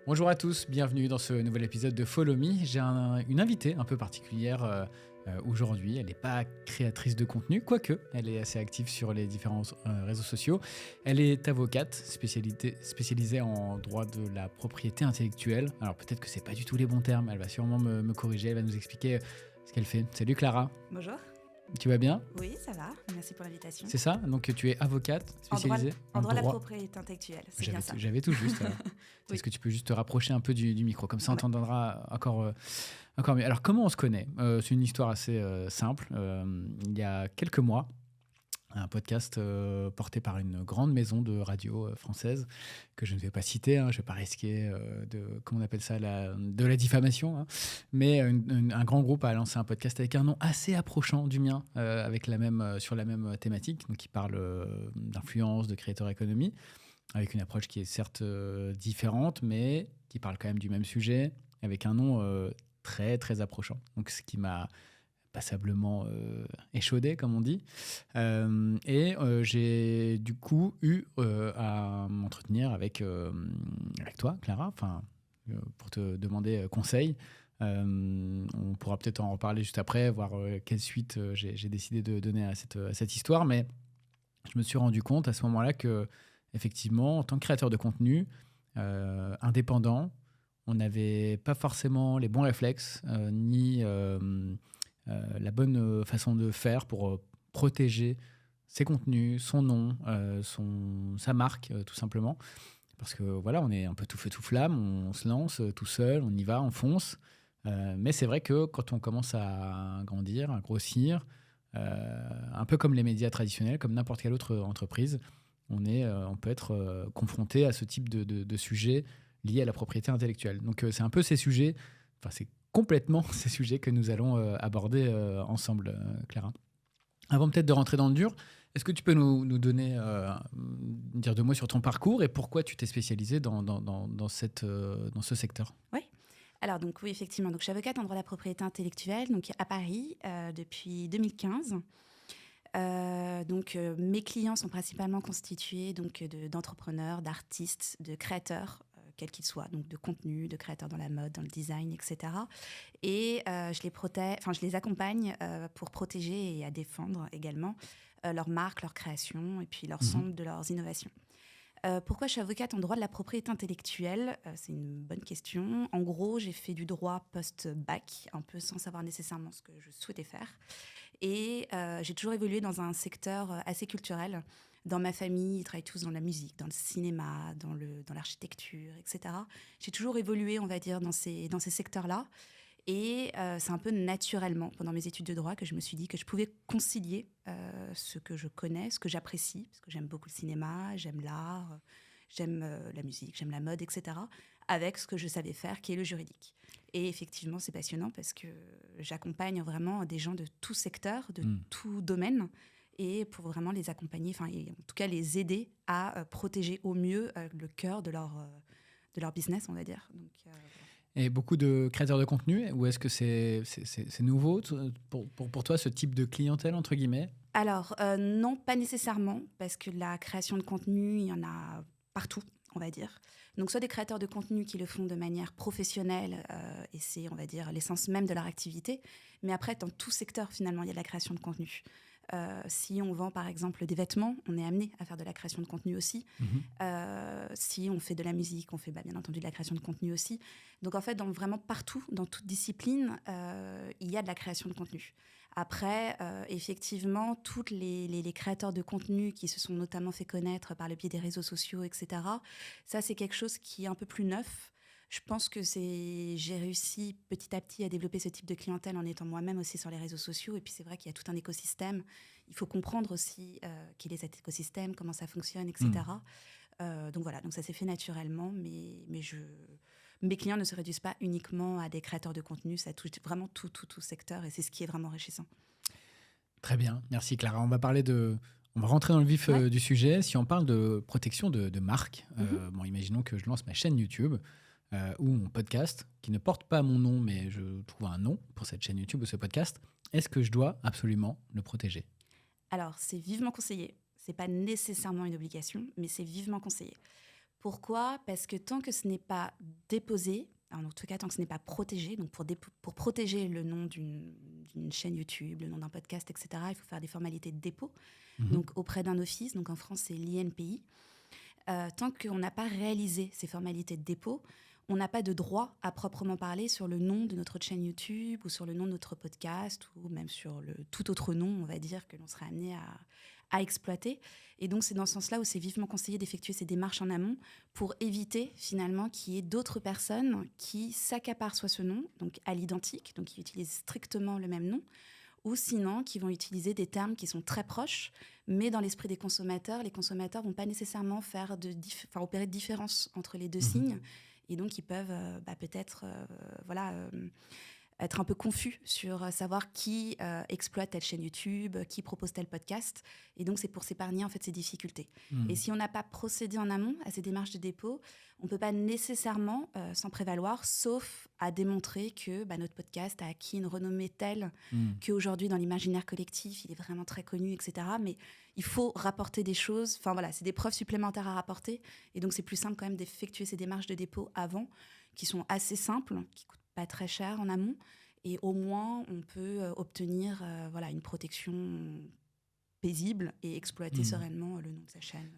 Bonjour à tous, bienvenue dans ce nouvel épisode de Follow Me. J'ai une invitée un peu particulière aujourd'hui. Elle n'est pas créatrice de contenu, quoique elle est assez active sur les différents réseaux sociaux. Elle est avocate spécialisée en droit de la propriété intellectuelle. Alors peut-être que ce n'est pas du tout les bons termes, elle va sûrement me corriger, elle va nous expliquer ce qu'elle fait. Salut Clara. Bonjour. Tu vas bien ? Oui, ça va. Merci pour l'invitation. C'est ça ? Donc tu es avocate spécialisée en droit de la propriété intellectuelle, c'est bien ça. J'avais tout juste. Oui. Est-ce que tu peux juste te rapprocher un peu du micro ? Comme ça, on t'entendra encore mieux. Alors, comment on se connaît ? C'est une histoire assez simple. Il y a quelques mois, un podcast porté par une grande maison de radio française que je ne vais pas citer, je ne vais pas risquer comment on appelle ça, de la diffamation, mais un grand groupe a lancé un podcast avec un nom assez approchant du mien, sur la même thématique, donc qui parle d'influence, de creator economy, avec une approche qui est certes différente, mais qui parle quand même du même sujet, avec un nom très très approchant. Donc ce qui m'a passablement échaudé, comme on dit. J'ai du coup eu à m'entretenir avec toi, Clara, pour te demander conseil. On pourra peut-être en reparler juste après, voir quelle suite j'ai décidé de donner à cette histoire. Mais je me suis rendu compte à ce moment-là que, effectivement, en tant que créateur de contenu indépendant, on n'avait pas forcément les bons réflexes, ni la bonne façon de faire pour protéger ses contenus, son nom, sa marque, tout simplement. Parce que voilà, on est un peu tout feu tout flamme, on se lance tout seul, on y va, on fonce. Mais c'est vrai que quand on commence à grandir, à grossir, un peu comme les médias traditionnels, comme n'importe quelle autre entreprise, on peut être confronté à ce type de sujets liés à la propriété intellectuelle. Donc c'est un peu ces sujets, c'est complètement ces sujets que nous allons aborder ensemble, Clara. Avant peut-être de rentrer dans le dur, est-ce que tu peux nous donner, dire deux mots sur ton parcours et pourquoi tu t'es spécialisée dans ce secteur ? Oui. Alors donc oui, effectivement, donc je suis avocate en droit de la propriété intellectuelle, donc à Paris depuis 2015. Mes clients sont principalement constitués d'entrepreneurs, d'artistes, de créateurs, quels qu'ils soient, donc de contenu, de créateurs dans la mode, dans le design, etc. Et je les accompagne pour protéger et à défendre également leurs marques, leurs créations et puis l'ensemble de leurs innovations. Pourquoi je suis avocate en droit de la propriété intellectuelle ? C'est une bonne question. En gros, j'ai fait du droit post-bac, un peu sans savoir nécessairement ce que je souhaitais faire. Et j'ai toujours évolué dans un secteur assez culturel. Dans ma famille, ils travaillent tous dans la musique, dans le cinéma, dans l'architecture, etc. J'ai toujours évolué, on va dire, dans ces secteurs-là. Et c'est un peu naturellement, pendant mes études de droit, que je me suis dit que je pouvais concilier ce que je connais, ce que j'apprécie, parce que j'aime beaucoup le cinéma, j'aime l'art, j'aime la musique, j'aime la mode, etc., avec ce que je savais faire, qui est le juridique. Et effectivement, c'est passionnant parce que j'accompagne vraiment des gens de tout secteur, de tout domaine, et pour vraiment les accompagner, et en tout cas les aider à protéger au mieux le cœur de leur business, on va dire. Donc, voilà. Et beaucoup de créateurs de contenu, ou est-ce que c'est nouveau pour toi, ce type de clientèle, entre guillemets ? Alors, non, pas nécessairement, parce que la création de contenu, il y en a partout, on va dire. Donc, soit des créateurs de contenu qui le font de manière professionnelle, et c'est, on va dire, l'essence même de leur activité. Mais après, dans tout secteur, finalement, il y a de la création de contenu. Si on vend, par exemple, des vêtements, on est amené à faire de la création de contenu aussi. Si on fait de la musique, on fait bien entendu de la création de contenu aussi. Donc, en fait, vraiment partout, dans toute discipline, il y a de la création de contenu. Après, effectivement, tous les créateurs de contenu qui se sont notamment fait connaître par le biais des réseaux sociaux, etc., ça, c'est quelque chose qui est un peu plus neuf. Je pense que j'ai réussi petit à petit à développer ce type de clientèle en étant moi-même aussi sur les réseaux sociaux. Et puis c'est vrai qu'il y a tout un écosystème. Il faut comprendre aussi quel est cet écosystème, comment ça fonctionne, etc. Donc voilà, donc ça s'est fait naturellement. Mais mes clients ne se réduisent pas uniquement à des créateurs de contenu. Ça touche vraiment tout secteur et c'est ce qui est vraiment enrichissant. Très bien, merci Clara. On va rentrer dans le vif du sujet. Si on parle de protection de marque, imaginons que je lance ma chaîne YouTube ou mon podcast, qui ne porte pas mon nom, mais je trouve un nom pour cette chaîne YouTube ou ce podcast. Est-ce que je dois absolument le protéger ? Alors, c'est vivement conseillé. Ce n'est pas nécessairement une obligation, mais c'est vivement conseillé. Pourquoi ? Parce que tant que ce n'est pas déposé, en tout cas tant que ce n'est pas protégé, donc pour protéger le nom d'une chaîne YouTube, le nom d'un podcast, etc., il faut faire des formalités de dépôt, donc auprès d'un office, donc en France c'est l'INPI. Tant qu'on n'a pas réalisé ces formalités de dépôt, on n'a pas de droit à proprement parler sur le nom de notre chaîne YouTube ou sur le nom de notre podcast ou même sur le tout autre nom, on va dire, que l'on serait amené à exploiter. Et donc, c'est dans ce sens-là où c'est vivement conseillé d'effectuer ces démarches en amont pour éviter finalement qu'il y ait d'autres personnes qui s'accaparent soit ce nom, donc à l'identique, donc qui utilisent strictement le même nom, ou sinon qui vont utiliser des termes qui sont très proches, mais dans l'esprit des consommateurs, les consommateurs ne vont pas nécessairement opérer de différence entre les deux signes, et donc ils peuvent peut-être être un peu confus sur savoir qui exploite telle chaîne YouTube, qui propose tel podcast, et donc c'est pour s'épargner en fait ces difficultés. Et si on n'a pas procédé en amont à ces démarches de dépôt, on ne peut pas nécessairement s'en prévaloir, sauf à démontrer que notre podcast a acquis une renommée telle qu'aujourd'hui, dans l'imaginaire collectif, il est vraiment très connu, etc. Mais il faut rapporter des choses. Enfin voilà, c'est des preuves supplémentaires à rapporter. Et donc, c'est plus simple quand même d'effectuer ces démarches de dépôt avant, qui sont assez simples, qui ne coûtent pas très cher en amont. Et au moins, on peut obtenir une protection paisible et exploiter sereinement le nom de sa chaîne.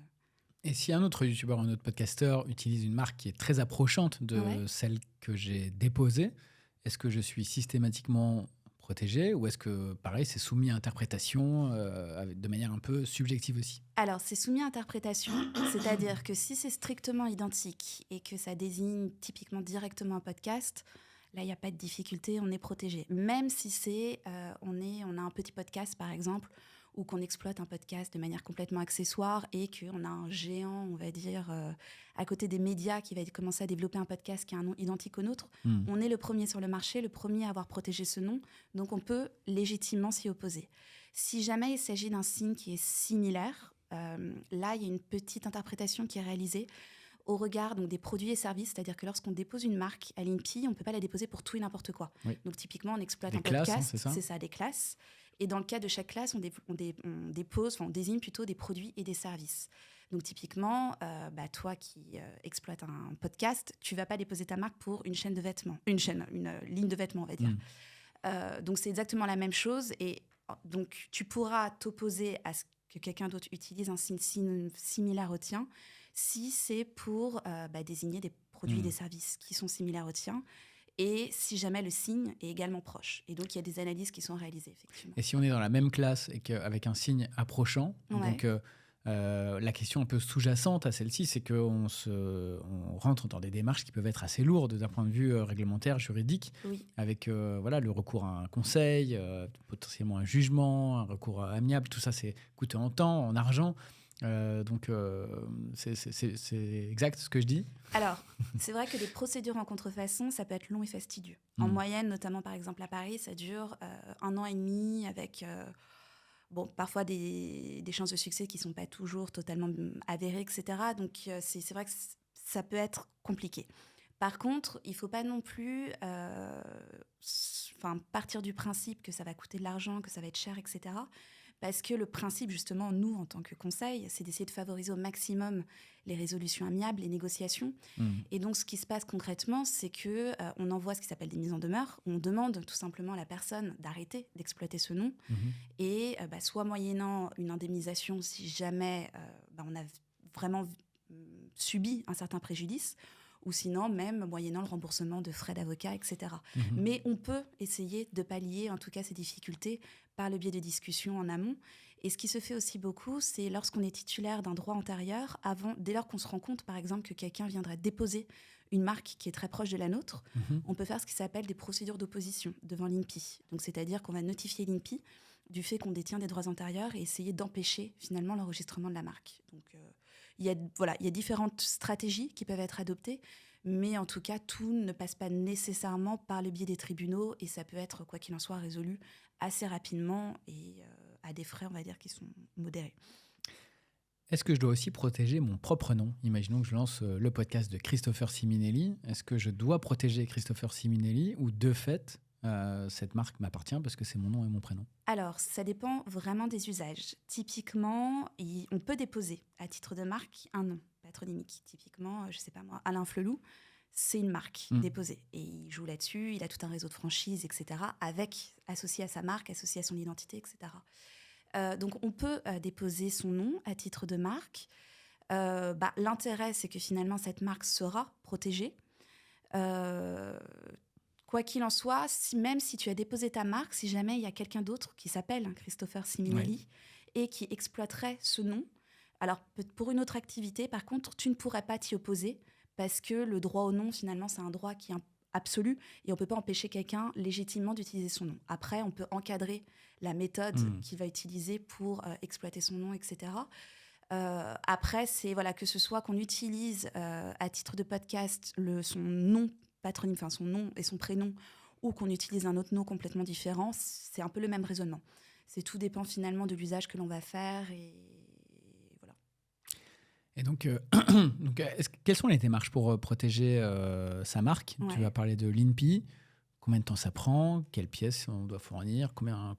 Et si un autre youtubeur ou un autre podcasteur utilise une marque qui est très approchante de celle que j'ai déposée, est-ce que je suis systématiquement protégé ou est-ce que, pareil, c'est soumis à interprétation de manière un peu subjective aussi ? Alors, c'est soumis à interprétation, c'est-à-dire que si c'est strictement identique et que ça désigne typiquement directement un podcast, là, il n'y a pas de difficulté, on est protégé. Même si on a un petit podcast, par exemple, ou qu'on exploite un podcast de manière complètement accessoire et qu'on a un géant, on va dire, à côté des médias qui va commencer à développer un podcast qui a un nom identique au nôtre, on est le premier sur le marché, le premier à avoir protégé ce nom, donc on peut légitimement s'y opposer. Si jamais il s'agit d'un signe qui est similaire, là, il y a une petite interprétation qui est réalisée au regard donc, des produits et services, c'est-à-dire que lorsqu'on dépose une marque à l'INPI, on ne peut pas la déposer pour tout et n'importe quoi. Oui. Donc typiquement, on exploite un podcast, c'est ça, des classes. Et dans le cas de chaque classe, on désigne plutôt des produits et des services. Donc typiquement, toi qui exploites un podcast, tu ne vas pas déposer ta marque pour une chaîne de vêtements, une ligne de vêtements, on va dire. Donc c'est exactement la même chose. Et donc tu pourras t'opposer à ce que quelqu'un d'autre utilise un signe similaire au tien, si c'est pour désigner des produits et des services qui sont similaires au tien, et si jamais le signe est également proche. Et donc, il y a des analyses qui sont réalisées, effectivement. Et si on est dans la même classe et qu'avec un signe approchant, donc la question un peu sous-jacente à celle-ci, c'est qu'on rentre dans des démarches qui peuvent être assez lourdes d'un point de vue réglementaire, juridique, avec le recours à un conseil, potentiellement un jugement, un recours amiable, tout ça, c'est coûteux en temps, en argent. C'est exact ce que je dis. Alors, c'est vrai que les procédures en contrefaçon, ça peut être long et fastidieux. En moyenne, notamment par exemple à Paris, ça dure 1 an et demi avec parfois des chances de succès qui ne sont pas toujours totalement avérées, etc. Donc, c'est vrai que ça peut être compliqué. Par contre, il ne faut pas non plus partir du principe que ça va coûter de l'argent, que ça va être cher, etc. Parce que le principe, justement, nous, en tant que conseil, c'est d'essayer de favoriser au maximum les résolutions amiables, les négociations. Et donc, ce qui se passe concrètement, c'est qu'on envoie ce qui s'appelle des mises en demeure. On demande tout simplement à la personne d'arrêter d'exploiter ce nom. Et soit moyennant une indemnisation, si jamais on a vraiment subi un certain préjudice, ou sinon même moyennant le remboursement de frais d'avocat, etc. Mais on peut essayer de pallier en tout cas ces difficultés par le biais de discussions en amont. Et ce qui se fait aussi beaucoup, c'est lorsqu'on est titulaire d'un droit antérieur, dès lors qu'on se rend compte par exemple que quelqu'un viendra déposer une marque qui est très proche de la nôtre, on peut faire ce qui s'appelle des procédures d'opposition devant l'INPI. Donc c'est-à-dire qu'on va notifier l'INPI du fait qu'on détient des droits antérieurs et essayer d'empêcher finalement l'enregistrement de la marque. Donc il y a différentes stratégies qui peuvent être adoptées, mais en tout cas, tout ne passe pas nécessairement par le biais des tribunaux et ça peut être, quoi qu'il en soit, résolu assez rapidement et à des frais, on va dire, qui sont modérés. Est-ce que je dois aussi protéger mon propre nom ? Imaginons que je lance le podcast de Christopher Siminelli. Est-ce que je dois protéger Christopher Siminelli ou de fait, cette marque m'appartient parce que c'est mon nom et mon prénom ? Alors, ça dépend vraiment des usages. Typiquement, on peut déposer à titre de marque un nom patronymique. Typiquement, je sais pas moi, Alain Flelou, c'est une marque déposée. Et il joue là-dessus, il a tout un réseau de franchises, etc., associé à sa marque, associé à son identité, etc. Donc, on peut déposer son nom à titre de marque. L'intérêt, c'est que finalement, cette marque sera protégée. Quoi qu'il en soit, même si tu as déposé ta marque, si jamais il y a quelqu'un d'autre qui s'appelle Christopher Simonelli et qui exploiterait ce nom, alors pour une autre activité, par contre, tu ne pourrais pas t'y opposer parce que le droit au nom, finalement, c'est un droit qui est absolu et on ne peut pas empêcher quelqu'un légitimement d'utiliser son nom. Après, on peut encadrer la méthode qu'il va utiliser pour exploiter son nom, etc. Après, c'est que ce soit qu'on utilise à titre de podcast son nom patronyme, enfin son nom et son prénom, ou qu'on utilise un autre nom complètement différent, c'est un peu le même raisonnement. Tout dépend finalement de l'usage que l'on va faire et voilà. Et donc, quelles sont les démarches pour protéger sa marque ? Tu vas parler de l'INPI. Combien de temps ça prend ? Quelles pièces on doit fournir ? Combien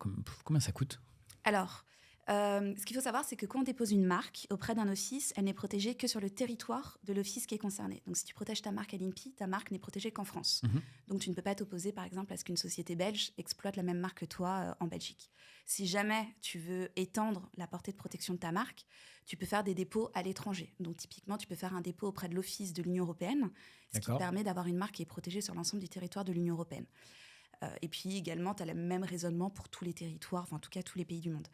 ça coûte ? Alors, ce qu'il faut savoir, c'est que quand on dépose une marque auprès d'un office, elle n'est protégée que sur le territoire de l'office qui est concerné. Donc, si tu protèges ta marque à l'INPI, ta marque n'est protégée qu'en France. Donc, tu ne peux pas t'opposer, par exemple, à ce qu'une société belge exploite la même marque que toi en Belgique. Si jamais tu veux étendre la portée de protection de ta marque, tu peux faire des dépôts à l'étranger. Donc, typiquement, tu peux faire un dépôt auprès de l'Office de l'Union européenne, ce qui permet d'avoir une marque qui est protégée sur l'ensemble du territoire de l'Union européenne. Et puis, également, tu as le même raisonnement pour tous les territoires, enfin, en tout cas, tous les pays du monde.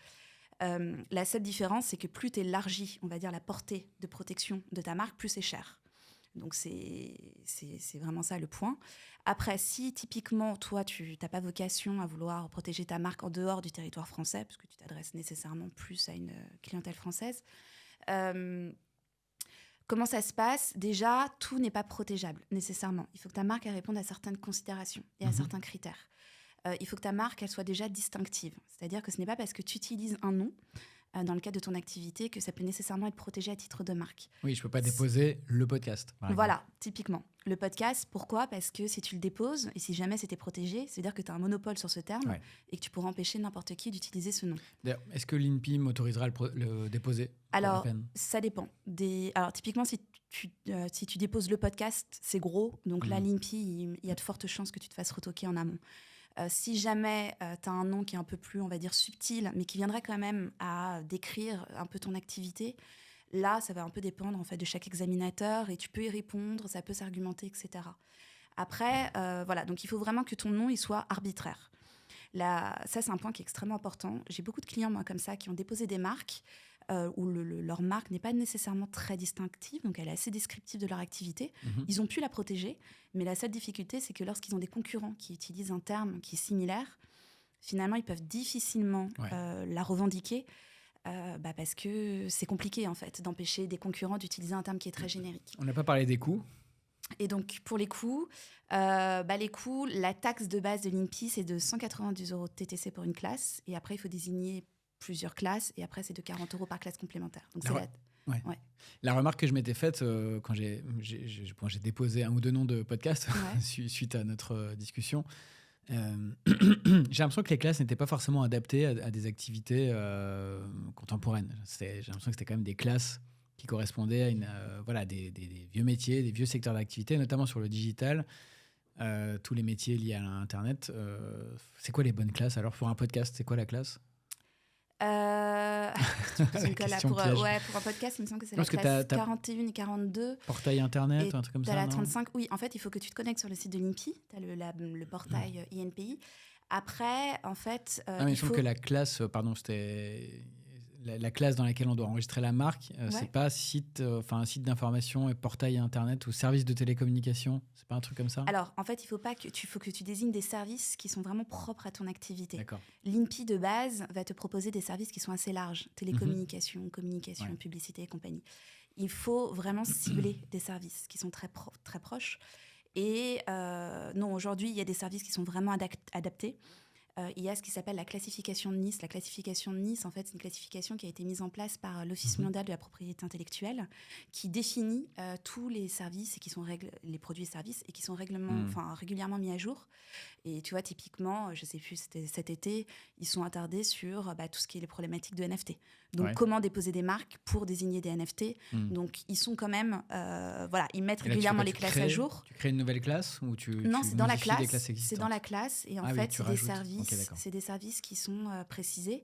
La seule différence, c'est que plus tu élargis, on va dire, la portée de protection de ta marque, plus c'est cher. Donc, c'est vraiment ça le point. Après, si typiquement, toi, tu n'as pas vocation à vouloir protéger ta marque en dehors du territoire français, puisque tu t'adresses nécessairement plus à une clientèle française, comment ça se passe ? Déjà, tout n'est pas protégeable nécessairement. Il faut que ta marque elle réponde à certaines considérations et à certains critères. Il faut que ta marque elle soit déjà distinctive. C'est-à-dire que ce n'est pas parce que tu utilises un nom dans le cadre de ton activité que ça peut nécessairement être protégé à titre de marque. Oui, je ne peux pas déposer le podcast. Voilà, typiquement. Le podcast, pourquoi ? Parce que si tu le déposes, et si jamais c'était protégé, c'est-à-dire que tu as un monopole sur ce terme et que tu pourras empêcher n'importe qui d'utiliser ce nom. D'ailleurs, est-ce que l'INPI m'autorisera le déposer ? Alors, ça dépend. Alors, typiquement, si tu déposes le podcast, c'est gros. Donc là, l'INPI, il y a de fortes chances que tu te fasses retoquer en amont. Si jamais tu as un nom qui est un peu plus, on va dire, subtil, mais qui viendrait quand même à décrire un peu ton activité, là, ça va un peu dépendre en fait, de chaque examinateur et tu peux y répondre, ça peut s'argumenter, etc. Après, donc il faut vraiment que ton nom il soit arbitraire. Ça, c'est un point qui est extrêmement important. J'ai beaucoup de clients, moi, comme ça, qui ont déposé des marques où leur marque n'est pas nécessairement très distinctive, donc elle est assez descriptive de leur activité. Ils ont pu la protéger, mais la seule difficulté, c'est que lorsqu'ils ont des concurrents qui utilisent un terme qui est similaire, finalement, ils peuvent difficilement la revendiquer parce que c'est compliqué, en fait, d'empêcher des concurrents d'utiliser un terme qui est très générique. On n'a pas parlé des coûts. Et donc, pour les coûts, la taxe de base de l'INPI, c'est de 190 € de TTC pour une classe. Et après, il faut désigner plusieurs classes. Et après, c'est de 40 € par classe complémentaire. Donc, La remarque que je m'étais faite quand j'ai déposé un ou deux noms de podcasts suite à notre discussion, j'ai l'impression que les classes n'étaient pas forcément adaptées à des activités contemporaines. J'ai l'impression que c'était quand même des classes qui correspondaient à des vieux métiers, des vieux secteurs d'activité, notamment sur le digital, tous les métiers liés à l'Internet. C'est quoi les bonnes classes ? Alors, pour un podcast, c'est quoi la classe ? Pour un podcast, il me semble que c'est la classe 41 et 42. Portail Internet, un truc comme ça, la 35, oui. En fait, il faut que tu te connectes sur le site de l'INPI. Tu as le portail INPI. Après, en fait... il me semble que la classe, c'était... La classe dans laquelle on doit enregistrer la marque, c'est pas un site d'information et portail internet ou service de télécommunication. C'est pas un truc comme ça ? Alors, en fait, il faut que tu désignes des services qui sont vraiment propres à ton activité. D'accord. L'INPI de base va te proposer des services qui sont assez larges, télécommunication, communication, publicité et compagnie. Il faut vraiment cibler des services qui sont très proches. Et non, aujourd'hui, il y a des services qui sont vraiment adaptés. il y a ce qui s'appelle la classification de Nice. La classification de Nice, en fait, c'est une classification qui a été mise en place par l'Office mondial de la propriété intellectuelle, qui définit tous les services et qui sont les produits et services et qui sont régulièrement mis à jour. Et tu vois, typiquement, je ne sais plus, c'était cet été, ils sont attardés sur tout ce qui est les problématiques de NFT. Donc, comment déposer des marques pour désigner des NFT. Donc, ils sont quand même... ils mettent régulièrement les classes à jour. Tu crées une nouvelle classe ou Non, c'est dans la classe. des classes existantes? C'est dans la classe. Et en fait, c'est des services qui sont précisés.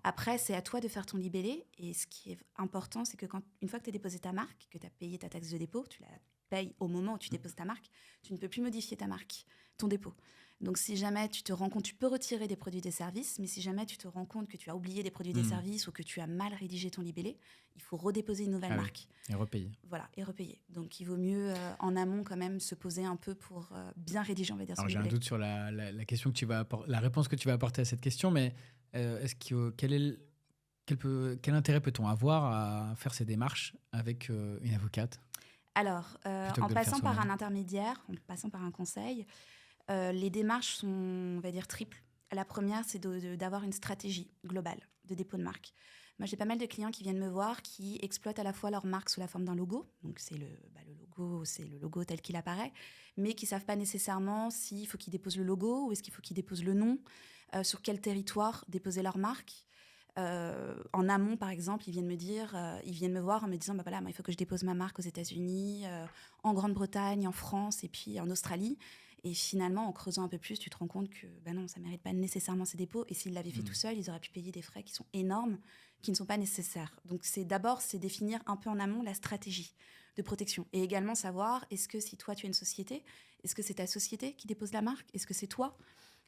Après, c'est à toi de faire ton libellé. Et ce qui est important, c'est que une fois que tu as déposé ta marque, que tu as payé ta taxe de dépôt, tu la payes au moment où tu déposes ta marque, tu ne peux plus modifier ta marque, ton dépôt. Donc, si jamais tu te rends compte, tu peux retirer des produits et des services, mais si jamais tu te rends compte que tu as oublié des produits et des services ou que tu as mal rédigé ton libellé, il faut redéposer une nouvelle marque. Et repayer. Voilà, et repayer. Donc, il vaut mieux, en amont, quand même, se poser un peu pour bien rédiger, on va dire, son libellé. libellé. J'ai un doute sur la question que tu vas la réponse que tu vas apporter à cette question, mais quel intérêt peut-on avoir à faire ces démarches avec une avocate? Alors, en passant par un intermédiaire, en passant par un conseil, les démarches sont, on va dire, triples. La première, c'est d'avoir une stratégie globale de dépôt de marque. Moi, j'ai pas mal de clients qui viennent me voir, qui exploitent à la fois leur marque sous la forme d'un logo, donc c'est le logo tel qu'il apparaît, mais qui savent pas nécessairement s'il faut qu'ils déposent le logo ou est-ce qu'il faut qu'ils déposent le nom, sur quel territoire déposer leur marque. En amont, par exemple, ils viennent me voir en me disant, moi, il faut que je dépose ma marque aux États-Unis, en Grande-Bretagne, en France et puis en Australie. Et finalement, en creusant un peu plus, tu te rends compte que non, ça ne mérite pas nécessairement ces dépôts. Et s'ils l'avaient fait tout seuls, ils auraient pu payer des frais qui sont énormes, qui ne sont pas nécessaires. Donc, c'est définir un peu en amont la stratégie de protection. Et également savoir, est-ce que si toi, tu es une société, est-ce que c'est ta société qui dépose la marque? Est-ce que c'est toi,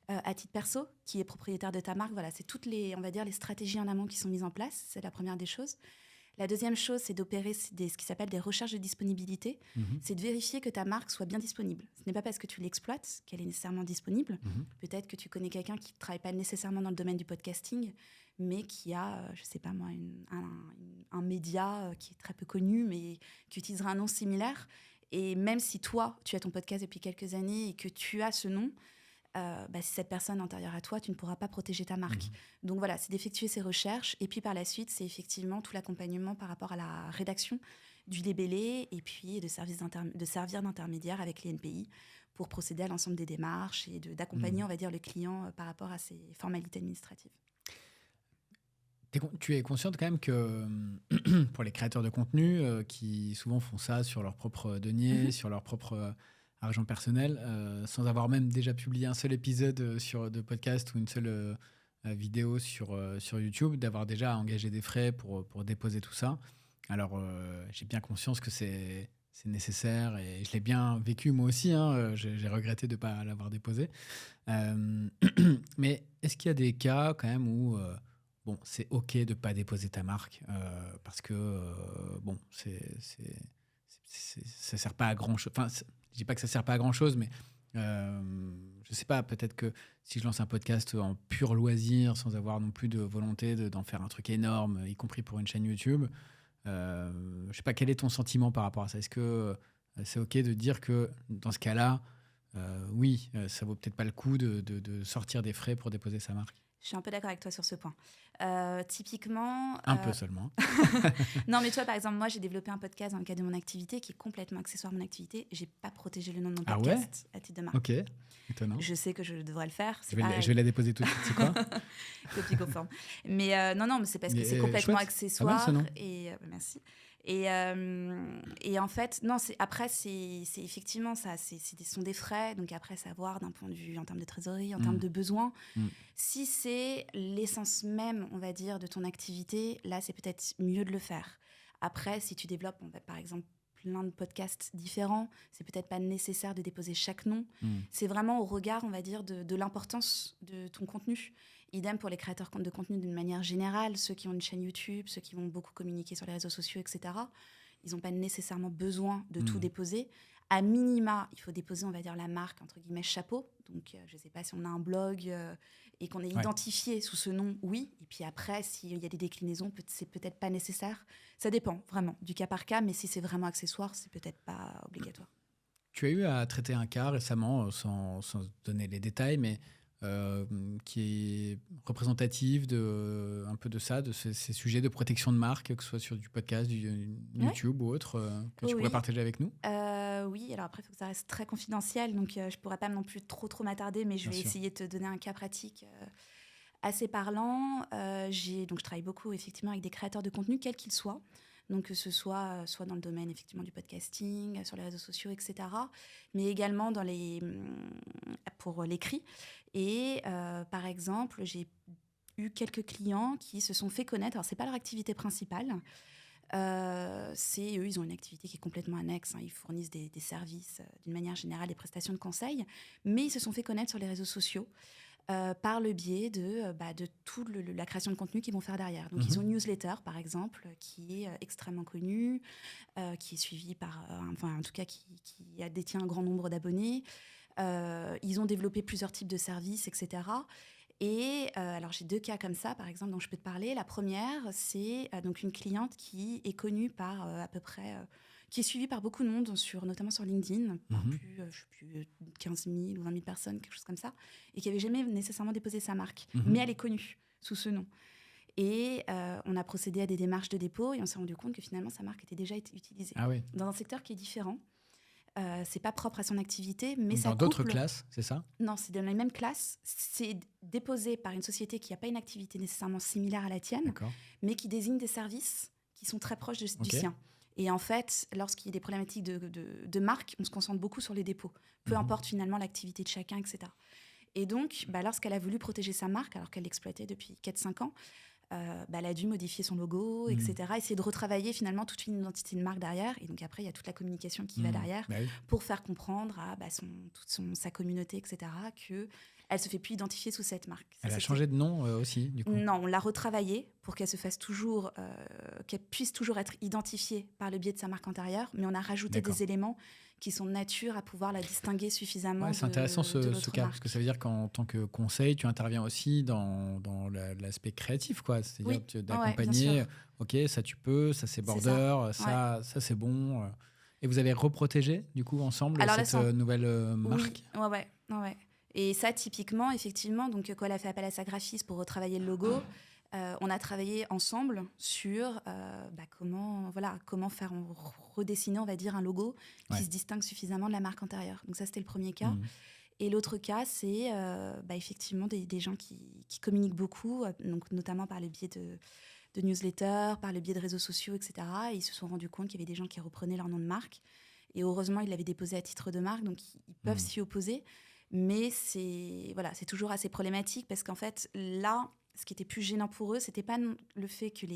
à titre perso, qui est propriétaire de ta marque? Voilà, c'est toutes les stratégies en amont qui sont mises en place. C'est la première des choses. La deuxième chose, c'est d'opérer ce qui s'appelle des recherches de disponibilité. C'est de vérifier que ta marque soit bien disponible. Ce n'est pas parce que tu l'exploites qu'elle est nécessairement disponible. Peut-être que tu connais quelqu'un qui ne travaille pas nécessairement dans le domaine du podcasting, mais qui a, je ne sais pas moi, un média qui est très peu connu, mais qui utilisera un nom similaire. Et même si toi, tu as ton podcast depuis quelques années et que tu as ce nom, si cette personne est antérieure à toi, tu ne pourras pas protéger ta marque. Donc voilà, c'est d'effectuer ces recherches. Et puis par la suite, c'est effectivement tout l'accompagnement par rapport à la rédaction du libellé et puis de servir d'intermédiaire avec les NPI pour procéder à l'ensemble des démarches et d'accompagner, on va dire, le client par rapport à ces formalités administratives. Tu es consciente quand même que pour les créateurs de contenu qui souvent font ça sur leur propre denier, sur leur propre argent personnel, sans avoir même déjà publié un seul épisode de podcast ou une seule vidéo sur YouTube, d'avoir déjà engagé des frais pour déposer tout ça. Alors, j'ai bien conscience que c'est nécessaire et je l'ai bien vécu moi aussi. J'ai regretté de ne pas l'avoir déposé. Mais est-ce qu'il y a des cas quand même où c'est OK de ne pas déposer ta marque parce que ça sert pas à grand-chose. Enfin, je dis pas que ça sert pas à grand-chose, mais je sais pas, peut-être que si je lance un podcast en pur loisir, sans avoir non plus de volonté d'en faire un truc énorme, y compris pour une chaîne YouTube, je sais pas, quel est ton sentiment par rapport à ça? Est-ce que c'est OK de dire que dans ce cas-là, ça vaut peut-être pas le coup de sortir des frais pour déposer sa marque? Je suis un peu d'accord avec toi sur ce point. Typiquement... Un peu seulement. Non, mais tu vois, par exemple, moi, j'ai développé un podcast dans le cadre de mon activité qui est complètement accessoire à mon activité. Je n'ai pas protégé le nom de mon podcast à titre de marque. OK, étonnant. Je sais que je devrais le faire. Je vais la déposer tout de suite, c'est quoi? Copie conforme. Mais non, mais c'est parce que c'est complètement accessoire. Pas mal, merci. Et en fait, non, après, c'est effectivement ça. Ce sont des frais. Donc après, savoir d'un point de vue en termes de trésorerie, en termes de besoins. Si c'est l'essence même, on va dire, de ton activité, là, c'est peut-être mieux de le faire. Après, si tu développes, par exemple, plein de podcasts différents, c'est peut-être pas nécessaire de déposer chaque nom. C'est vraiment au regard, on va dire, de l'importance de ton contenu. Idem pour les créateurs de contenu d'une manière générale, ceux qui ont une chaîne YouTube, ceux qui vont beaucoup communiquer sur les réseaux sociaux, etc. Ils n'ont pas nécessairement besoin de tout déposer. À minima, il faut déposer, on va dire, la marque, entre guillemets, chapeau. Donc, je ne sais pas si on a un blog et qu'on est identifié sous ce nom, oui. Et puis après, s'il y a des déclinaisons, c'est peut-être pas nécessaire. Ça dépend vraiment du cas par cas, mais si c'est vraiment accessoire, c'est peut-être pas obligatoire. Tu as eu à traiter un cas récemment, sans donner les détails, mais qui est représentative un peu de ça, de ces sujets de protection de marque, que ce soit sur du podcast, du YouTube ou autre, que tu pourrais partager avec nous? Oui, alors après, il faut que ça reste très confidentiel, donc je ne pourrais pas non plus trop m'attarder, mais je vais essayer de te donner un cas pratique assez parlant. Donc, je travaille beaucoup effectivement avec des créateurs de contenu, quels qu'ils soient. Donc, que ce soit dans le domaine effectivement du podcasting, sur les réseaux sociaux, etc., mais également pour l'écrit. Et par exemple, j'ai eu quelques clients qui se sont fait connaître. Alors, c'est pas leur activité principale. Eux, ils ont une activité qui est complètement annexe. Ils fournissent des services, d'une manière générale, des prestations de conseil, mais ils se sont fait connaître sur les réseaux sociaux. Par le biais de toute la création de contenu qu'ils vont faire derrière. Donc, ils ont une newsletter, par exemple, qui est extrêmement connue, qui est suivie par, en tout cas, qui détient un grand nombre d'abonnés. Ils ont développé plusieurs types de services, etc. Et alors, j'ai 2 cas comme ça, par exemple, dont je peux te parler. La première, c'est donc une cliente qui est connue par à peu près... qui est suivie par beaucoup de monde, notamment sur LinkedIn, par je ne sais plus, 15 000 ou 20 000 personnes, quelque chose comme ça, et qui n'avait jamais nécessairement déposé sa marque. Mais elle est connue sous ce nom. Et on a procédé à des démarches de dépôt et on s'est rendu compte que finalement, sa marque était déjà utilisée. Ah oui. Dans un secteur qui est différent. C'est pas propre à son activité, mais ça dans d'autres classes, c'est ça? Non, c'est dans les mêmes classes. C'est déposé par une société qui n'a pas une activité nécessairement similaire à la tienne, mais qui désigne des services qui sont très proches du sien. Et en fait, lorsqu'il y a des problématiques de marque, on se concentre beaucoup sur les dépôts. Peu importe finalement l'activité de chacun, etc. Et donc, lorsqu'elle a voulu protéger sa marque, alors qu'elle l'exploitait depuis 4-5 ans, elle a dû modifier son logo, etc. Essayer de retravailler finalement toute une identité de marque derrière. Et donc après, il y a toute la communication qui va derrière pour faire comprendre à sa communauté, etc., qu'elle ne se fait plus identifier sous cette marque. Elle a changé de nom aussi, du coup? Non, on l'a retravaillée pour qu'elle se fasse toujours, qu'elle puisse toujours être identifiée par le biais de sa marque antérieure, mais on a rajouté des éléments qui sont de nature à pouvoir la distinguer suffisamment. C'est intéressant ce cas, parce que ça veut dire qu'en tant que conseil, tu interviens aussi dans l'aspect créatif, quoi. C'est-à-dire d'accompagner, ok, ça tu peux, ça c'est border, ça c'est bon. Et vous avez reprotégé, du coup, ensemble, cette nouvelle marque? Oui, ouais. Et ça, typiquement, effectivement, donc, quand elle a fait appel à sa graphiste pour retravailler le logo, on a travaillé ensemble sur comment faire redessiner, on va dire, un logo qui se distingue suffisamment de la marque antérieure. Donc ça, c'était le premier cas. Et l'autre cas, c'est effectivement des gens qui communiquent beaucoup, donc notamment par le biais de newsletters, par le biais de réseaux sociaux, etc. Et ils se sont rendus compte qu'il y avait des gens qui reprenaient leur nom de marque. Et heureusement, ils l'avaient déposé à titre de marque, donc ils peuvent s'y opposer. Mais c'est toujours assez problématique parce qu'en fait, là, ce qui était plus gênant pour eux, c'était pas le fait que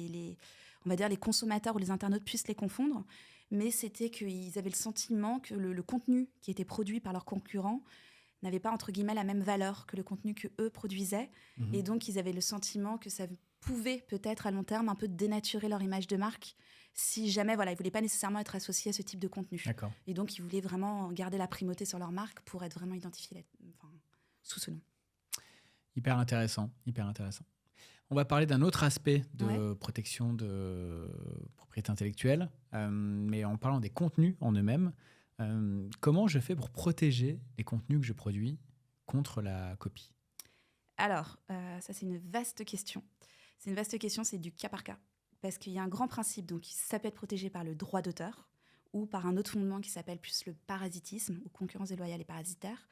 on va dire les consommateurs ou les internautes puissent les confondre, mais c'était qu'ils avaient le sentiment que le contenu qui était produit par leurs concurrents n'avait pas, entre guillemets, la même valeur que le contenu que eux produisaient. Et donc, ils avaient le sentiment que ça pouvait peut-être à long terme un peu dénaturer leur image de marque si jamais, ils ne voulaient pas nécessairement être associés à ce type de contenu. Et donc, ils voulaient vraiment garder la primauté sur leur marque pour être vraiment identifiés sous ce nom. Hyper intéressant. On va parler d'un autre aspect de protection de propriété intellectuelle, mais en parlant des contenus en eux-mêmes. Comment je fais pour protéger les contenus que je produis contre la copie? Alors, ça, c'est une vaste question. C'est du cas par cas. Parce qu'il y a un grand principe, donc ça peut être protégé par le droit d'auteur ou par un autre fondement qui s'appelle plus le parasitisme ou concurrence déloyale et parasitaire.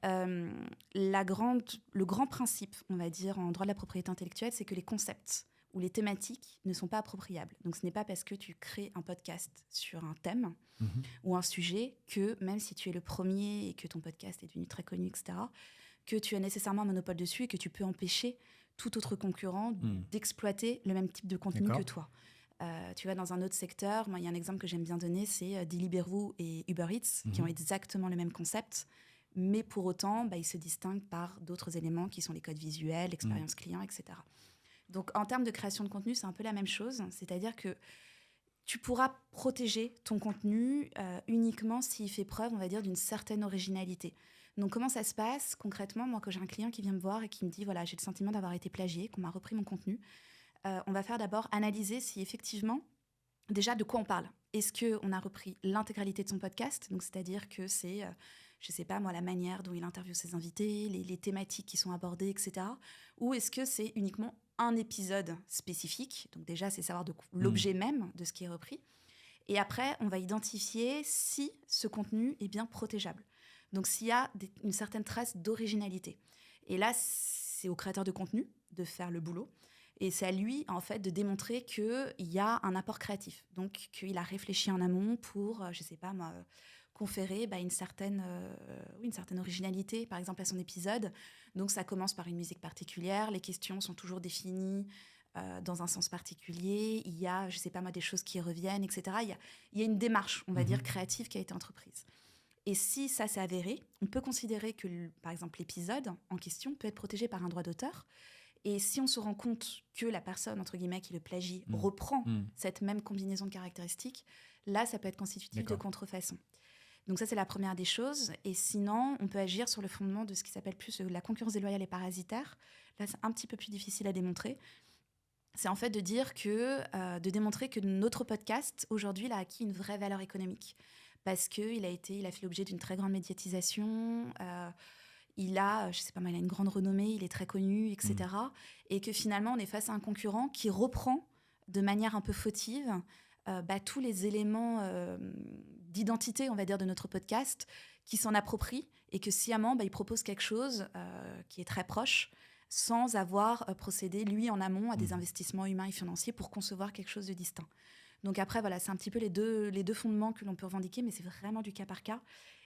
Le grand principe, on va dire, en droit de la propriété intellectuelle, c'est que les concepts ou les thématiques ne sont pas appropriables. Donc, ce n'est pas parce que tu crées un podcast sur un thème ou un sujet que, même si tu es le premier et que ton podcast est devenu très connu, etc., que tu as nécessairement un monopole dessus et que tu peux empêcher tout autre concurrent d'exploiter le même type de contenu que toi. Tu vois, dans un autre secteur, moi, il y a un exemple que j'aime bien donner, c'est Deliveroo et Uber Eats, qui ont exactement le même concept, mais pour autant, ils se distinguent par d'autres éléments qui sont les codes visuels, l'expérience client, etc. Donc, en termes de création de contenu, c'est un peu la même chose. C'est-à-dire que tu pourras protéger ton contenu uniquement s'il fait preuve, on va dire, d'une certaine originalité. Donc, comment ça se passe concrètement? Moi, quand j'ai un client qui vient me voir et qui me dit, voilà, j'ai le sentiment d'avoir été plagié, qu'on m'a repris mon contenu, on va faire d'abord analyser si effectivement, déjà, de quoi on parle. Est-ce qu'on a repris l'intégralité de son podcast? Donc, c'est-à-dire que c'est je sais pas moi, la manière dont il interviewe ses invités, les thématiques qui sont abordées, etc. Ou est-ce que c'est uniquement un épisode spécifique? Donc déjà, c'est savoir l'objet même de ce qui est repris. Et après, on va identifier si ce contenu est bien protégeable. Donc s'il y a une certaine trace d'originalité. Et là, c'est au créateur de contenu de faire le boulot. Et c'est à lui, en fait, de démontrer qu'il y a un apport créatif. Donc, qu'il a réfléchi en amont pour, je ne sais pas moi, conférer une certaine originalité, par exemple, à son épisode. Donc, ça commence par une musique particulière. Les questions sont toujours définies dans un sens particulier. Il y a, je ne sais pas moi, des choses qui reviennent, etc. Il y a une démarche, on va dire, créative qui a été entreprise. Et si ça s'est avéré, on peut considérer que, par exemple, l'épisode en question peut être protégé par un droit d'auteur. Et si on se rend compte que la personne, entre guillemets, qui le plagie, reprend cette même combinaison de caractéristiques, là, ça peut être constitutif de contrefaçon. Donc ça, c'est la première des choses. Et sinon, on peut agir sur le fondement de ce qui s'appelle plus la concurrence déloyale et parasitaire. Là, c'est un petit peu plus difficile à démontrer. C'est en fait de démontrer que notre podcast, aujourd'hui, il a acquis une vraie valeur économique. Parce qu'il a fait l'objet d'une très grande médiatisation, il a, je sais pas moi, il a une grande renommée, il est très connu, etc. Et que finalement, on est face à un concurrent qui reprend de manière un peu fautive tous les éléments d'identité, on va dire, de notre podcast, qui s'en approprient et que sciemment, il propose quelque chose qui est très proche, sans avoir procédé, lui, en amont, à des investissements humains et financiers pour concevoir quelque chose de distinct. Donc après, voilà, c'est un petit peu les deux fondements que l'on peut revendiquer, mais c'est vraiment du cas par cas.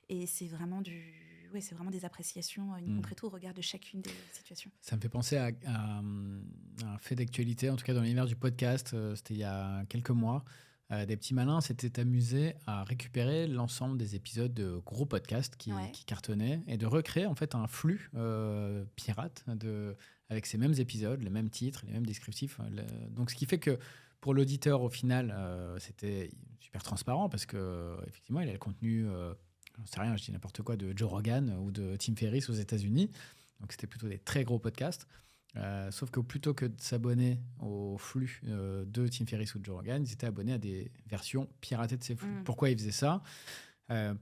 Et c'est vraiment des appréciations, une concrète au regard de chacune des situations. Ça me fait penser à un fait d'actualité, en tout cas dans l'univers du podcast. C'était il y a quelques mois. Des petits malins s'étaient amusés à récupérer l'ensemble des épisodes de gros podcasts qui cartonnaient et de recréer en fait un flux pirate avec ces mêmes épisodes, les mêmes titres, les mêmes descriptifs. Donc ce qui fait que pour l'auditeur, au final, c'était super transparent parce qu'effectivement, il a le contenu, j'en sais rien, je dis n'importe quoi, de Joe Rogan ou de Tim Ferriss aux États-Unis. Donc, c'était plutôt des très gros podcasts. Sauf que plutôt que de s'abonner au flux de Tim Ferriss ou de Joe Rogan, ils étaient abonnés à des versions piratées de ces flux. Pourquoi ils faisaient ça ?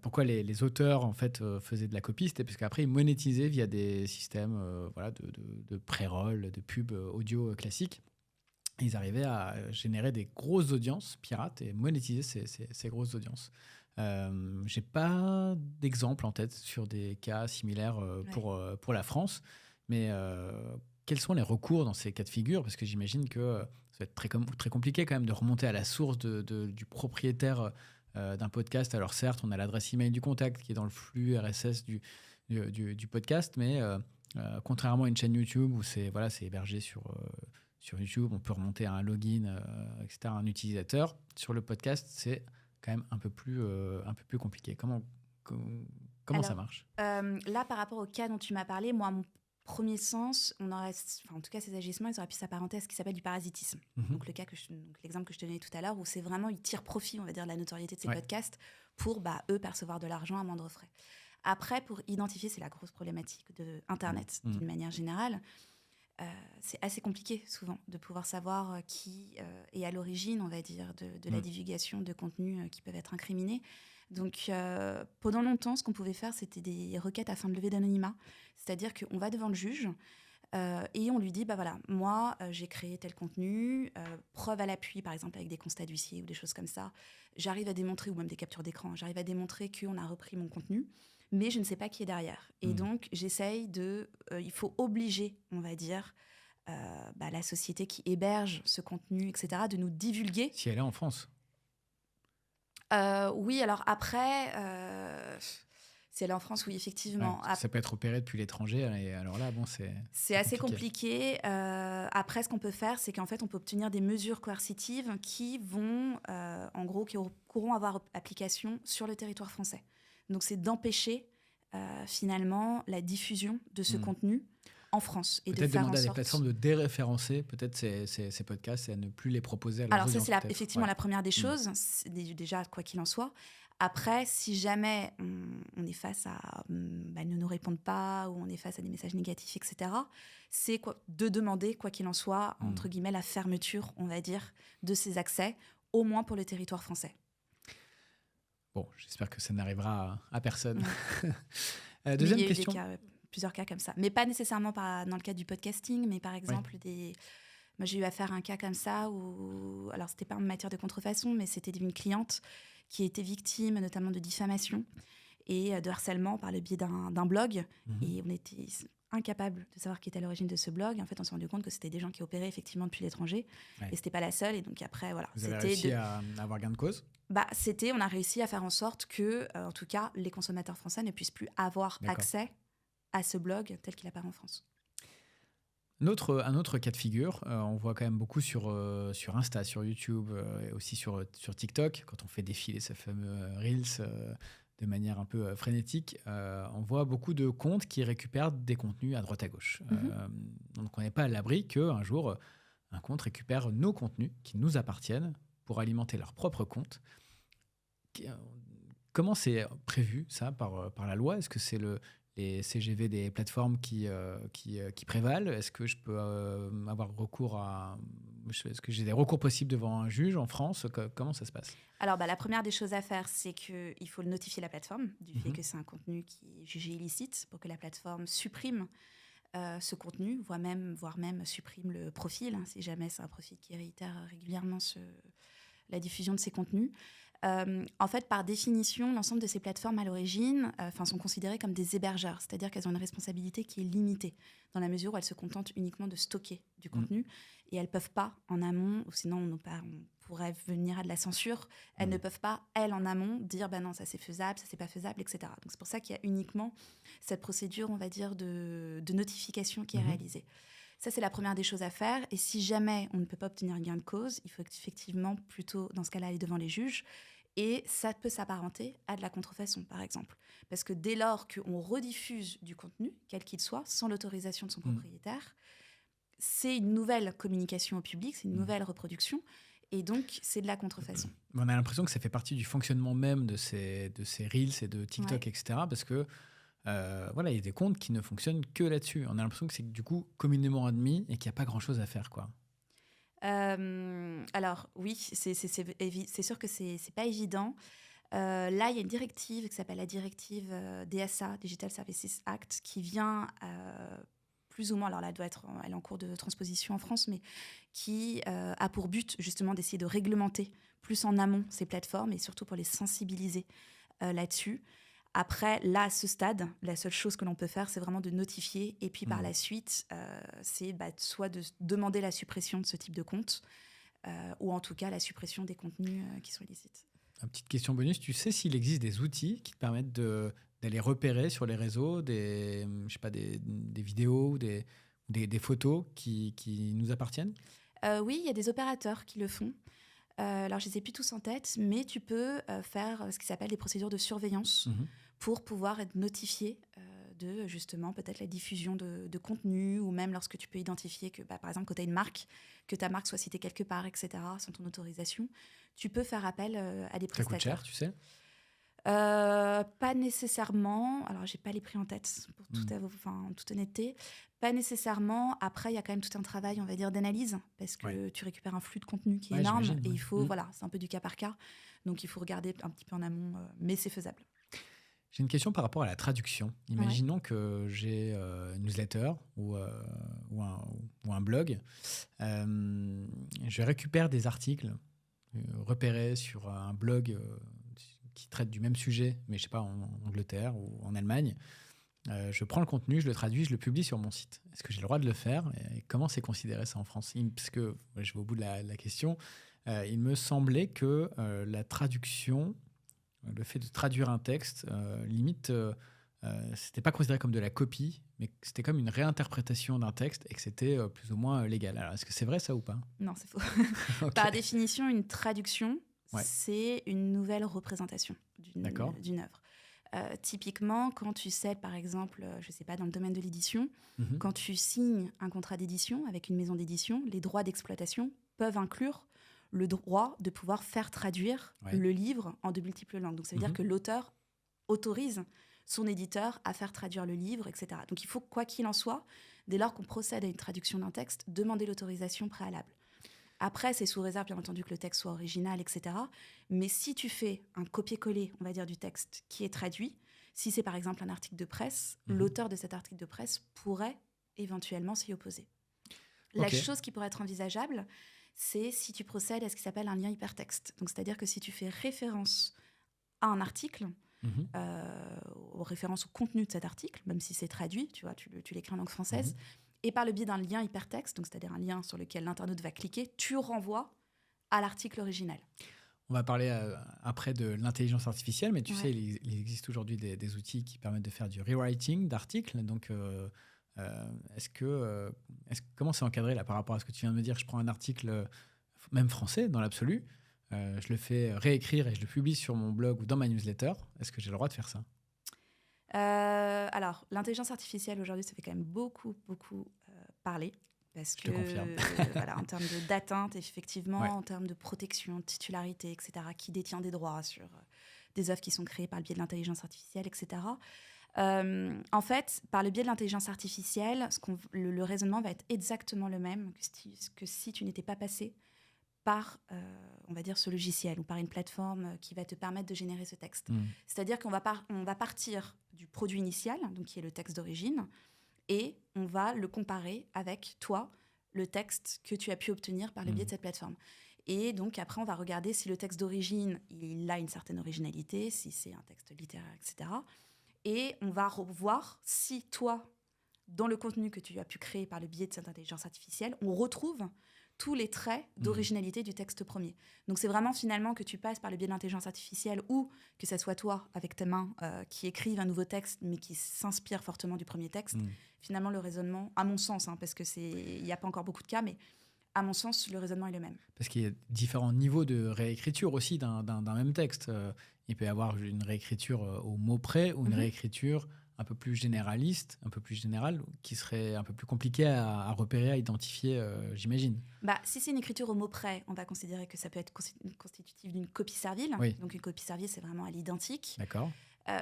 Pourquoi les auteurs en fait faisaient de la copie? C'était parce qu'après ils monétisaient via des systèmes de pré-roll, de pub audio classiques. Ils arrivaient à générer des grosses audiences pirates et monétiser ces grosses audiences. J'ai pas d'exemple en tête sur des cas similaires pour la France, mais quels sont les recours dans ces cas de figure? Parce que j'imagine que ça va être très compliqué quand même de remonter à la source du propriétaire d'un podcast. Alors certes, on a l'adresse email du contact qui est dans le flux RSS du podcast, mais contrairement à une chaîne YouTube où c'est hébergé sur YouTube, on peut remonter à un login, etc., un utilisateur. Sur le podcast, c'est quand même un peu plus compliqué. Comment alors, ça marche? Là, par rapport au cas dont tu m'as parlé, moi, mon premier sens, en tout cas, ces agissements, ils auraient pu s'apparenter à ce qui s'appelle du parasitisme. Donc, l'exemple que je te donnais tout à l'heure, où c'est vraiment, ils tirent profit, on va dire, de la notoriété de ces podcasts pour, eux, percevoir de l'argent à moindre frais. Après, pour identifier, c'est la grosse problématique de Internet, d'une manière générale. C'est assez compliqué souvent de pouvoir savoir qui est à l'origine, on va dire, de la divulgation de contenus qui peuvent être incriminés. Donc, pendant longtemps, ce qu'on pouvait faire, c'était des requêtes afin de lever d'anonymat. C'est-à-dire qu'on va devant le juge et on lui dit, voilà, moi, j'ai créé tel contenu, preuve à l'appui, par exemple, avec des constats d'huissier ou des choses comme ça. J'arrive à démontrer, ou même des captures d'écran, j'arrive à démontrer qu'on a repris mon contenu, mais je ne sais pas qui est derrière. Et donc, j'essaye il faut obliger, on va dire, la société qui héberge ce contenu, etc., de nous divulguer. Si elle est en France. Oui, alors après, si elle est en France, oui, effectivement. Ouais, ça peut être opéré depuis l'étranger, et alors là, c'est assez compliqué. Après, ce qu'on peut faire, c'est qu'en fait, on peut obtenir des mesures coercitives qui vont, en gros, qui pourront avoir application sur le territoire français. Donc, c'est d'empêcher, finalement, la diffusion de ce contenu en France. Et peut-être de faire demander en à sorte... des plateformes de déréférencer peut-être ces podcasts et à ne plus les proposer à leurs audiences. Alors ça, c'est effectivement la première des choses, déjà, quoi qu'il en soit. Après, si jamais on est face à ne nous répondent pas ou on est face à des messages négatifs, etc., c'est de demander, quoi qu'il en soit, entre guillemets, la fermeture, on va dire, de ces accès, au moins pour le territoire français. Bon, j'espère que ça n'arrivera à personne. Ouais. Deuxième il y a eu question. Plusieurs cas comme ça. Mais pas nécessairement dans le cadre du podcasting, mais par exemple, moi, j'ai eu à faire un cas comme ça où, alors c'était pas en matière de contrefaçon, mais c'était une cliente qui était victime notamment de diffamation et de harcèlement par le biais d'un blog. Et on était incapable de savoir qui était à l'origine de ce blog. Et en fait, on s'est rendu compte que c'était des gens qui opéraient effectivement depuis l'étranger. Ouais. Et c'était pas la seule. Et donc après, voilà. Vous avez réussi à avoir gain de cause ? On a réussi à faire en sorte que, en tout cas, les consommateurs français ne puissent plus avoir accès à ce blog tel qu'il apparaît en France. Un autre cas de figure, on voit quand même beaucoup sur Insta, sur YouTube et aussi sur TikTok, quand on fait défiler ce fameux Reels de manière un peu frénétique, on voit beaucoup de comptes qui récupèrent des contenus à droite à gauche. Donc on n'est pas à l'abri qu'un jour, un compte récupère nos contenus qui nous appartiennent pour alimenter leur propre compte. Comment c'est prévu ça par la loi ? Est-ce que c'est les CGV des plateformes qui prévalent ? Est-ce que je peux avoir recours à... Est-ce que j'ai des recours possibles devant un juge en France ? Comment ça se passe ? Alors, la première des choses à faire, c'est qu'il faut notifier la plateforme du fait que c'est un contenu qui est jugé illicite pour que la plateforme supprime ce contenu, voire même supprime le profil, si jamais c'est un profil qui réitère régulièrement la diffusion de ces contenus. En fait, par définition, l'ensemble de ces plateformes à l'origine sont considérées comme des hébergeurs, c'est-à-dire qu'elles ont une responsabilité qui est limitée, dans la mesure où elles se contentent uniquement de stocker du contenu, et elles ne peuvent pas en amont, ou sinon on pourrait venir à de la censure, elles ne peuvent pas, elles, en amont, dire non, ça c'est faisable, ça c'est pas faisable, etc. Donc c'est pour ça qu'il y a uniquement cette procédure, on va dire, de notification qui est réalisée. Ça, c'est la première des choses à faire. Et si jamais on ne peut pas obtenir gain de cause, il faut effectivement plutôt, dans ce cas-là, aller devant les juges. Et ça peut s'apparenter à de la contrefaçon, par exemple. Parce que dès lors qu'on rediffuse du contenu, quel qu'il soit, sans l'autorisation de son propriétaire, c'est une nouvelle communication au public, c'est une nouvelle reproduction. Et donc, c'est de la contrefaçon. On a l'impression que ça fait partie du fonctionnement même de ces Reels et de TikTok, etc. Parce que il y a des comptes qui ne fonctionnent que là-dessus. On a l'impression que c'est du coup communément admis et qu'il n'y a pas grand-chose à faire, quoi. Alors oui, c'est sûr que c'est pas évident. Là, il y a une directive qui s'appelle la directive DSA, Digital Services Act, qui vient plus ou moins, alors là, elle est en cours de transposition en France, mais qui a pour but justement d'essayer de réglementer plus en amont ces plateformes et surtout pour les sensibiliser là-dessus. Après, là, à ce stade, la seule chose que l'on peut faire, c'est vraiment de notifier. Et puis, par la suite, c'est soit de demander la suppression de ce type de compte, ou en tout cas la suppression des contenus qui sont illicites. Une petite question bonus, tu sais s'il existe des outils qui te permettent d'aller repérer sur les réseaux des vidéos ou des photos qui nous appartiennent ? Oui, il y a des opérateurs qui le font. Alors, je ne les ai plus tous en tête, mais tu peux faire ce qui s'appelle des procédures de surveillance pour pouvoir être notifié de, justement, peut-être la diffusion de contenu, ou même lorsque tu peux identifier que, par exemple, quand tu as une marque, que ta marque soit citée quelque part, etc., sans ton autorisation, tu peux faire appel à des prestataires. Ça coûte cher, tu sais ? Pas nécessairement. Alors, j'ai pas les prix en tête, pour toute honnêteté. Pas nécessairement. Après, il y a quand même tout un travail, on va dire, d'analyse, parce que tu récupères un flux de contenu qui est énorme, et il faut, c'est un peu du cas par cas. Donc, il faut regarder un petit peu en amont, mais c'est faisable. J'ai une question par rapport à la traduction. Imaginons que j'ai une newsletter ou un blog. Je récupère des articles repérés sur un blog qui traite du même sujet, mais je sais pas, en Angleterre ou en Allemagne. Je prends le contenu, je le traduis, je le publie sur mon site. Est-ce que j'ai le droit de le faire ? Et comment c'est considéré ça en France ? Parce que je vais au bout de la question. Il me semblait que la traduction, le fait de traduire un texte, limite, c'était pas considéré comme de la copie, mais c'était comme une réinterprétation d'un texte et que c'était plus ou moins légal. Alors, est-ce que c'est vrai ça ou pas ? Non, c'est faux. Okay. Par définition, une traduction, c'est une nouvelle représentation d'une œuvre. Typiquement, quand tu cèdes, par exemple, je sais pas, dans le domaine de l'édition, quand tu signes un contrat d'édition avec une maison d'édition, les droits d'exploitation peuvent inclure le droit de pouvoir faire traduire le livre en de multiples langues. Donc, ça veut dire que l'auteur autorise son éditeur à faire traduire le livre, etc. Donc, il faut, quoi qu'il en soit, dès lors qu'on procède à une traduction d'un texte, demander l'autorisation préalable. Après, c'est sous réserve, bien entendu, que le texte soit original, etc. Mais si tu fais un copier-coller, on va dire, du texte qui est traduit, si c'est par exemple un article de presse, l'auteur de cet article de presse pourrait éventuellement s'y opposer. La chose qui pourrait être envisageable, c'est si tu procèdes à ce qui s'appelle un lien hypertexte. Donc, c'est-à-dire que si tu fais référence à un article, aux références au contenu de cet article, même si c'est traduit, tu vois, tu l'écris en langue française, et par le biais d'un lien hypertexte, donc c'est-à-dire un lien sur lequel l'internaute va cliquer, tu renvoies à l'article original. On va parler après de l'intelligence artificielle, mais tu sais, il existe aujourd'hui des outils qui permettent de faire du rewriting d'articles. Donc, comment c'est encadré là, par rapport à ce que tu viens de me dire? Je prends un article, même français, dans l'absolu, je le fais réécrire et je le publie sur mon blog ou dans ma newsletter. Est-ce que j'ai le droit de faire ça? Alors, l'intelligence artificielle, aujourd'hui, ça fait quand même beaucoup parler. Parce je te confirme. Voilà, en termes d'atteinte, effectivement, en termes de protection, de titularité, etc., qui détient des droits sur des œuvres qui sont créées par le biais de l'intelligence artificielle, etc. En fait, par le biais de l'intelligence artificielle, le raisonnement va être exactement le même que si tu n'étais pas passé par, on va dire, ce logiciel ou par une plateforme qui va te permettre de générer ce texte. C'est-à-dire qu'on va partir du produit initial, donc qui est le texte d'origine, et on va le comparer avec toi, le texte que tu as pu obtenir par le biais de cette plateforme. Et donc, après, on va regarder si le texte d'origine, il a une certaine originalité, si c'est un texte littéraire, etc. Et on va revoir si toi, dans le contenu que tu as pu créer par le biais de cette intelligence artificielle, on retrouve tous les traits d'originalité du texte premier. Donc, c'est vraiment finalement que tu passes par le biais de l'intelligence artificielle ou que ce soit toi, avec tes mains, qui écrive un nouveau texte, mais qui s'inspire fortement du premier texte. Finalement, le raisonnement, à mon sens, parce qu'il n'y a pas encore beaucoup de cas, mais à mon sens, le raisonnement est le même. Parce qu'il y a différents niveaux de réécriture aussi d'un même texte. Il peut y avoir une réécriture au mot près ou une réécriture un peu plus généraliste, un peu plus générale, qui serait un peu plus compliquée à repérer, à identifier, j'imagine. Si c'est une écriture au mot près, on va considérer que ça peut être constitutif d'une copie servile. Donc une copie servile, c'est vraiment à l'identique. D'accord.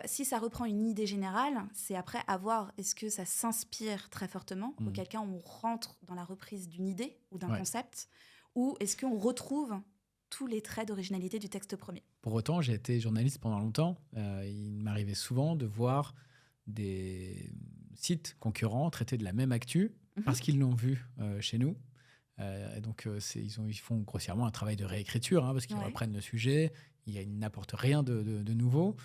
Si ça reprend une idée générale, c'est après à voir est-ce que ça s'inspire très fortement, auquel cas on rentre dans la reprise d'une idée ou d'un concept, ou est-ce qu'on retrouve tous les traits d'originalité du texte premier. Pour autant, j'ai été journaliste pendant longtemps. Il m'arrivait souvent de voir des sites concurrents traiter de la même actu parce qu'ils l'ont vu chez nous. Et donc, ils font grossièrement un travail de réécriture parce qu'ils reprennent le sujet. Ils n'apportent rien de nouveau.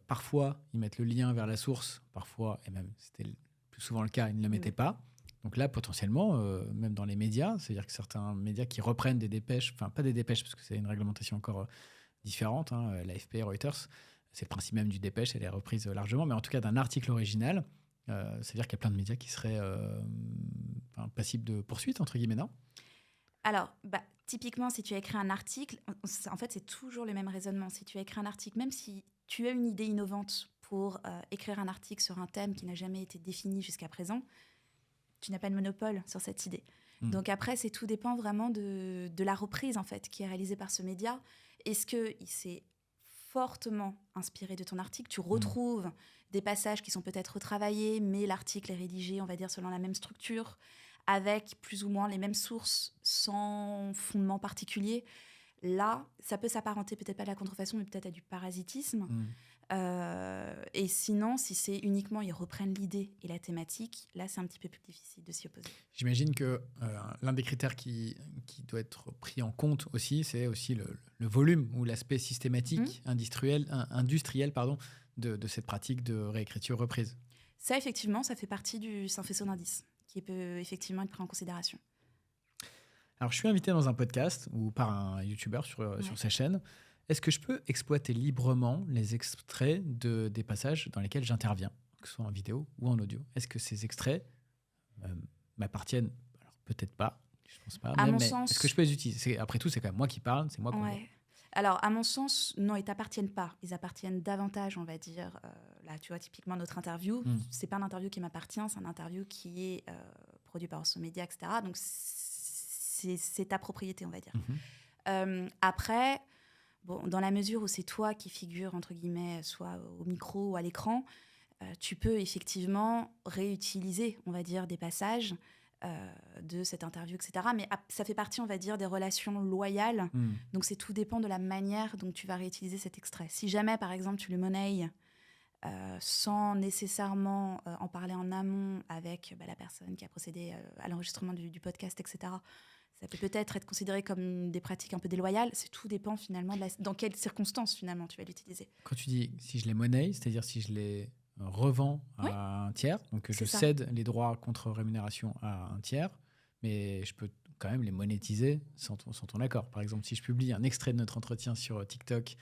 Parfois, ils mettent le lien vers la source. Parfois, et même c'était le plus souvent le cas, ils ne le mettaient pas. Donc là, potentiellement, même dans les médias, c'est-à-dire que certains médias qui reprennent des dépêches, enfin pas des dépêches parce que c'est une réglementation encore différente, l'AFP, Reuters, c'est le principe même du dépêche, elle est reprise largement, mais en tout cas d'un article original, c'est-à-dire qu'il y a plein de médias qui seraient passibles de poursuite, entre guillemets, non ? Alors, typiquement, si tu as écrit un article, en fait, c'est toujours le même raisonnement. Si tu as écrit un article, même si tu as une idée innovante pour écrire un article sur un thème qui n'a jamais été défini jusqu'à présent, tu n'as pas de monopole sur cette idée. Donc après, tout dépend vraiment de la reprise, en fait, qui est réalisée par ce média. Est-ce qu'il s'est fortement inspiré de ton article? Tu retrouves des passages qui sont peut-être retravaillés, mais l'article est rédigé, on va dire, selon la même structure, avec plus ou moins les mêmes sources, sans fondement particulier. Là, ça peut s'apparenter peut-être pas à la contrefaçon, mais peut-être à du parasitisme. Et sinon, si c'est uniquement ils reprennent l'idée et la thématique, là, c'est un petit peu plus difficile de s'y opposer. J'imagine que l'un des critères qui doit être pris en compte aussi, c'est aussi le volume ou l'aspect systématique, industriel de cette pratique de réécriture reprise. Ça, effectivement, ça fait partie du faisceau d'indices qui peut effectivement être pris en considération. Alors, je suis invité dans un podcast ou par un YouTuber sur sa chaîne. Est-ce que je peux exploiter librement les extraits des passages dans lesquels j'interviens, que ce soit en vidéo ou en audio? Est-ce que ces extraits m'appartiennent? Alors, peut-être pas, je pense pas. À mon sens... Est-ce que je peux les utiliser? Après tout, c'est quand même moi qui parle, c'est moi qu'on voit. Alors, à mon sens, non, ils t'appartiennent pas. Ils appartiennent davantage, on va dire. Là, tu vois, typiquement, notre interview, c'est pas un interview qui m'appartient, c'est un interview qui est produit par Orso Media, etc. Donc, c'est ta propriété, on va dire. Après, dans la mesure où c'est toi qui figure, entre guillemets, soit au micro ou à l'écran, tu peux effectivement réutiliser, on va dire, des passages de cette interview, etc. Mais ça fait partie, on va dire, des relations loyales. Donc, tout dépend de la manière dont tu vas réutiliser cet extrait. Si jamais, par exemple, tu le monnayes sans nécessairement en parler en amont avec la personne qui a procédé à l'enregistrement du podcast, etc., ça peut peut-être être considéré comme des pratiques un peu déloyales. Tout dépend finalement dans quelles circonstances finalement tu vas l'utiliser. Quand tu dis si je les monnaie, c'est-à-dire si je les revends à un tiers, donc je cède les droits contre rémunération à un tiers, mais je peux quand même les monétiser sans ton accord. Par exemple, si je publie un extrait de notre entretien sur TikTok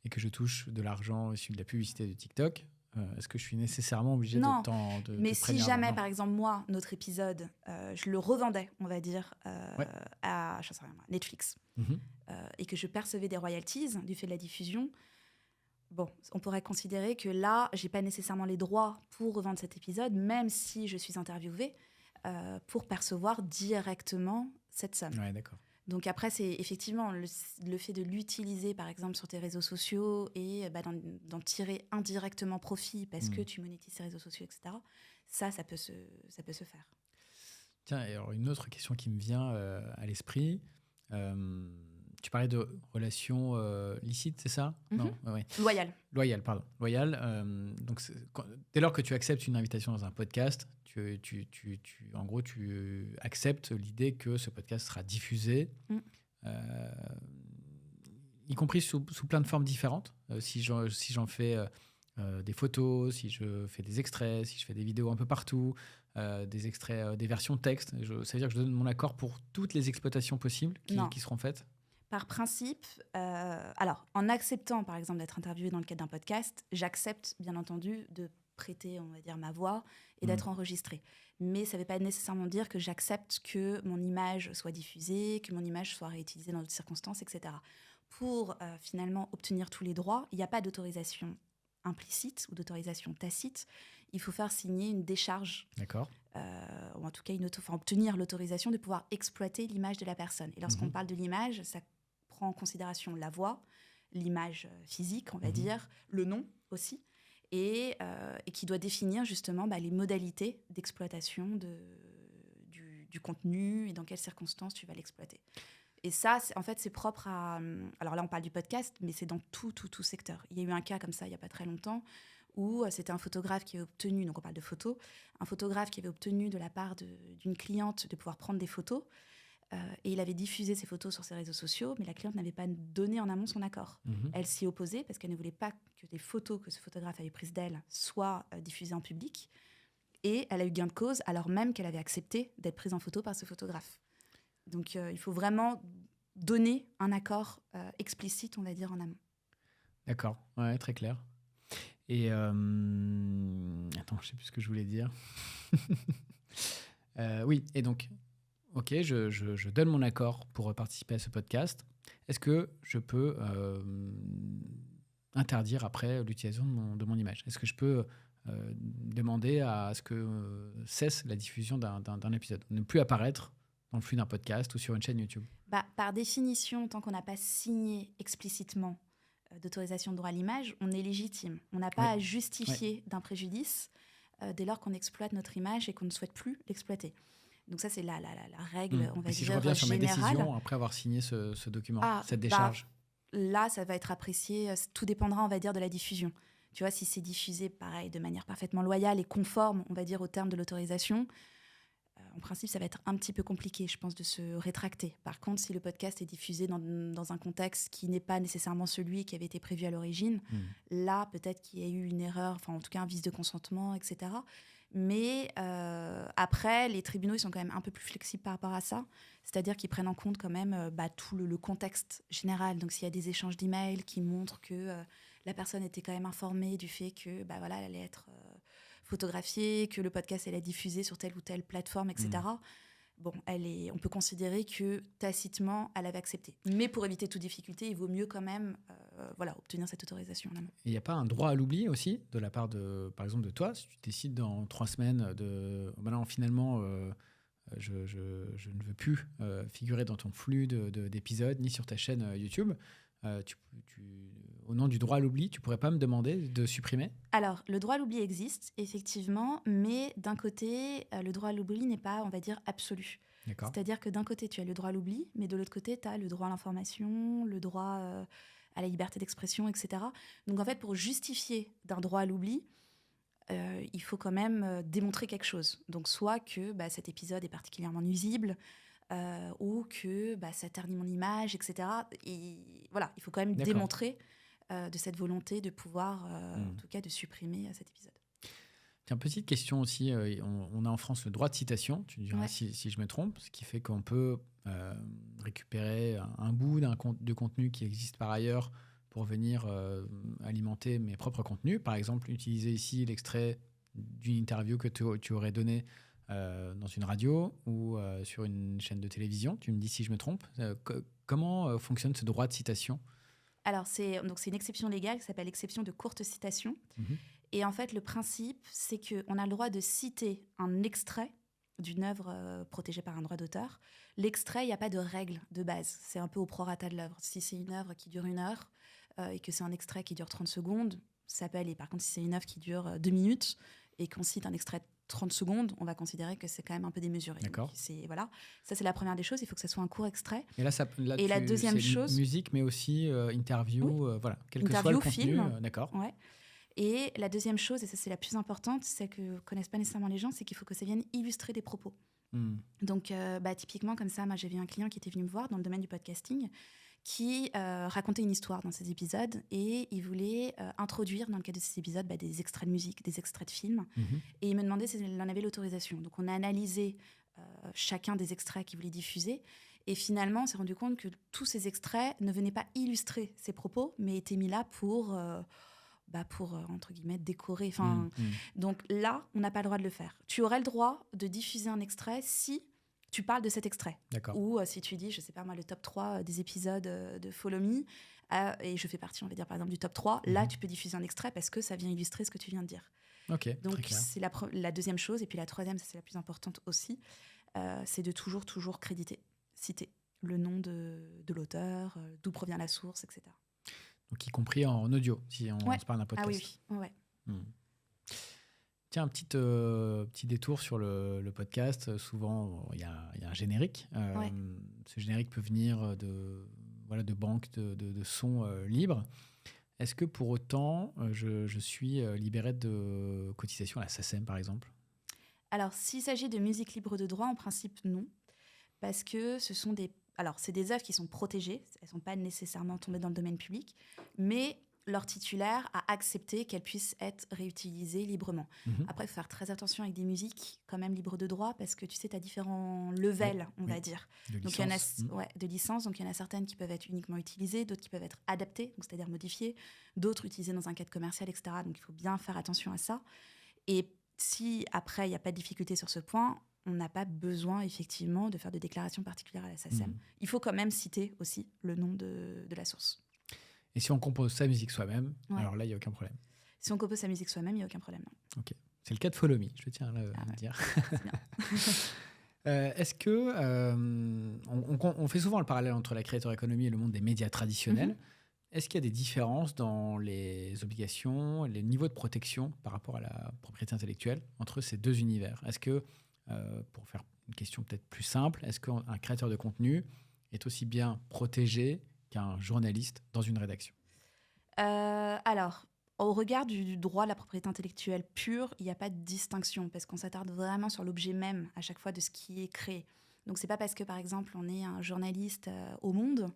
et que je touche de l'argent issu de la publicité de TikTok, est-ce que je suis nécessairement obligé de mais si jamais, par exemple, moi, notre épisode, je le revendais, on va dire, à Netflix, et que je percevais des royalties du fait de la diffusion, bon, on pourrait considérer que là, j'ai pas nécessairement les droits pour revendre cet épisode, même si je suis interviewée, pour percevoir directement cette somme. Ouais, d'accord. Donc après, c'est effectivement le fait de l'utiliser, par exemple, sur tes réseaux sociaux et d'en tirer indirectement profit parce que tu monétises tes réseaux sociaux, etc. Ça peut se faire. Tiens, et alors une autre question qui me vient à l'esprit. Tu parlais de relations licites, c'est ça? Non, ouais. Loyal, pardon. Loyal. Donc, dès lors que tu acceptes une invitation dans un podcast, en gros, tu acceptes l'idée que ce podcast sera diffusé, y compris sous plein de formes différentes. Si j'en fais des photos, si je fais des extraits, si je fais des vidéos un peu partout, des extraits, des versions texte, ça veut dire que je donne mon accord pour toutes les exploitations possibles qui seront faites? Par principe, alors en acceptant par exemple d'être interviewé dans le cadre d'un podcast, j'accepte bien entendu de prêter, on va dire, ma voix et d'être enregistrée. Mais ça ne veut pas nécessairement dire que j'accepte que mon image soit diffusée, que mon image soit réutilisée dans d'autres circonstances, etc. Pour finalement obtenir tous les droits, il n'y a pas d'autorisation implicite ou d'autorisation tacite. Il faut faire signer une décharge. D'accord. Ou en tout cas obtenir l'autorisation de pouvoir exploiter l'image de la personne. Et lorsqu'on parle de l'image, ça prend en considération la voix, l'image physique, on va dire, le nom aussi, et qui doit définir justement les modalités d'exploitation du contenu et dans quelles circonstances tu vas l'exploiter. Et ça, c'est propre à... Alors là, on parle du podcast, mais c'est dans tout secteur. Il y a eu un cas comme ça il n'y a pas très longtemps, où c'était un photographe qui avait obtenu, donc on parle de photos, un photographe qui avait obtenu de la part d'une cliente de pouvoir prendre des photos, et il avait diffusé ses photos sur ses réseaux sociaux, mais la cliente n'avait pas donné en amont son accord. Elle s'y opposait parce qu'elle ne voulait pas que des photos que ce photographe avait prises d'elle soient diffusées en public, et elle a eu gain de cause alors même qu'elle avait accepté d'être prise en photo par ce photographe. Donc il faut vraiment donner un accord explicite, on va dire, en amont. D'accord, ouais, très clair. Et attends, je sais plus ce que je voulais dire. Oui, et donc, ok, je donne mon accord pour participer à ce podcast. Est-ce que je peux interdire après l'utilisation de mon image? Est-ce que je peux demander à ce que cesse la diffusion d'un épisode, ne plus apparaître dans le flux d'un podcast ou sur une chaîne YouTube? Par définition, tant qu'on n'a pas signé explicitement d'autorisation de droit à l'image, on est légitime. On n'a pas à justifier d'un préjudice dès lors qu'on exploite notre image et qu'on ne souhaite plus l'exploiter. Donc ça, c'est la règle, on va dire, si je reviens sur ma générale. décision après avoir signé ce document, cette décharge. Là, ça va être apprécié. Tout dépendra, on va dire, de la diffusion. Tu vois, si c'est diffusé, pareil, de manière parfaitement loyale et conforme, on va dire, au terme de l'autorisation, en principe, ça va être un petit peu compliqué, je pense, de se rétracter. Par contre, si le podcast est diffusé dans un contexte qui n'est pas nécessairement celui qui avait été prévu à l'origine, là, peut-être qu'il y a eu une erreur, enfin, en tout cas, un vice de consentement, etc. Mais après, les tribunaux, ils sont quand même un peu plus flexibles par rapport à ça. C'est-à-dire qu'ils prennent en compte quand même tout le contexte général. Donc, s'il y a des échanges d'emails qui montrent que la personne était quand même informée du fait que, elle allait être... photographiée, que le podcast allait être diffusé sur telle ou telle plateforme, etc. Bon, on peut considérer que tacitement, elle avait accepté. Mais pour éviter toute difficulté, il vaut mieux quand même obtenir cette autorisation. Il n'y a pas un droit à l'oubli aussi, de la part, par exemple, de toi, si tu décides dans 3 semaines non, finalement, je ne veux plus figurer dans ton flux d'épisodes, ni sur ta chaîne YouTube. au nom du droit à l'oubli, tu pourrais pas me demander de supprimer ? Alors, le droit à l'oubli existe, effectivement, mais d'un côté, le droit à l'oubli n'est pas, on va dire, absolu. D'accord. C'est-à-dire que d'un côté, tu as le droit à l'oubli, mais de l'autre côté, tu as le droit à l'information, le droit à la liberté d'expression, etc. Donc, en fait, pour justifier d'un droit à l'oubli, il faut quand même démontrer quelque chose. Donc, soit que cet épisode est particulièrement nuisible, ou que ça ternit mon image, etc. Et voilà, il faut quand même D'accord. démontrer de cette volonté de pouvoir, en tout cas, de supprimer cet épisode. Tiens, petite question aussi. On a en France le droit de citation, tu diras Ouais. si je me trompe, ce qui fait qu'on peut récupérer un bout de contenu qui existe par ailleurs pour venir alimenter mes propres contenus. Par exemple, utiliser ici l'extrait d'une interview que tu aurais donnée dans une radio ou sur une chaîne de télévision. Tu me dis si je me trompe. Comment fonctionne ce droit de citation ? Alors, c'est une exception légale qui s'appelle l'exception de courte citation. Mhm. Et en fait, le principe, c'est qu'on a le droit de citer un extrait d'une œuvre protégée par un droit d'auteur. L'extrait, il n'y a pas de règle de base. C'est un peu au prorata de l'œuvre. Si c'est une œuvre qui dure 1 heure et que c'est un extrait qui dure 30 secondes, ça peut aller. Par contre, si c'est une œuvre qui dure 2 minutes et qu'on cite un extrait de 30 secondes, on va considérer que c'est quand même un peu démesuré. D'accord. Donc, voilà. Ça, c'est la première des choses. Il faut que ce soit un court extrait. Et là, Et la deuxième chose... musique, mais aussi interview, Oui. voilà, quel que Interview, soit le contenu. film. D'accord. Ouais. Et la deuxième chose, et ça c'est la plus importante, c'est que ne connaissent pas nécessairement les gens, c'est qu'il faut que ça vienne illustrer des propos. Donc typiquement comme ça, moi j'ai vu un client qui était venu me voir dans le domaine du podcasting, qui racontait une histoire dans ses épisodes et il voulait introduire dans le cadre de ces épisodes des extraits de musique, des extraits de films. Et il me demandait s'il en avait l'autorisation. Donc on a analysé chacun des extraits qu'il voulait diffuser. Et finalement, on s'est rendu compte que tous ces extraits ne venaient pas illustrer ses propos, mais étaient mis là pour entre guillemets, décorer. Donc là, on n'a pas le droit de le faire. Tu aurais le droit de diffuser un extrait si tu parles de cet extrait. D'accord. Ou si tu dis, je sais pas moi, le top 3 des épisodes de Follow Me, et je fais partie, on va dire par exemple, du top 3, là, tu peux diffuser un extrait parce que ça vient illustrer ce que tu viens de dire. Ok, donc très clair. c'est la deuxième chose. Et puis la troisième, ça c'est la plus importante aussi, c'est de toujours citer le nom de l'auteur, d'où provient la source, etc. Donc, y compris en audio, si on se parle d'un podcast. Ah oui. Tiens, un petit détour sur le podcast. Souvent, il y a un générique. Ce générique peut venir de banques de sons libres. Est-ce que pour autant, je suis libéré de cotisation à la SACEM, par exemple ? Alors, s'il s'agit de musique libre de droit, en principe, non. Parce que ce sont c'est des œuvres qui sont protégées. Elles ne sont pas nécessairement tombées dans le domaine public. Mais leur titulaire a accepté qu'elles puissent être réutilisées librement. Après, il faut faire très attention avec des musiques quand même libres de droit parce que tu sais, tu as différents levels, on va dire. De donc, licence. De licence. Donc, il y en a certaines qui peuvent être uniquement utilisées, d'autres qui peuvent être adaptées, donc c'est-à-dire modifiées, d'autres utilisées dans un cadre commercial, etc. Donc, il faut bien faire attention à ça. Et si, après, il n'y a pas de difficulté sur ce point, on n'a pas besoin, effectivement, de faire de déclaration particulière à la SACEM. Il faut quand même citer aussi le nom de la source. Et si on compose sa musique soi-même, alors là, il n'y a aucun problème. Si on compose sa musique soi-même, il n'y a aucun problème. Non. Ok. C'est le cas de Follow Me, je tiens à le dire. C'est bien. Est-ce que... on fait souvent le parallèle entre la creator economy et le monde des médias traditionnels. Est-ce qu'il y a des différences dans les obligations, les niveaux de protection par rapport à la propriété intellectuelle entre ces deux univers ? Est-ce que, pour faire une question peut-être plus simple, est-ce qu'un créateur de contenu est aussi bien protégé qu'un journaliste dans une rédaction ? Alors, au regard du droit à la propriété intellectuelle pure, il n'y a pas de distinction parce qu'on s'attarde vraiment sur l'objet même à chaque fois de ce qui est créé. Donc, c'est pas parce que, par exemple, on est un journaliste au Monde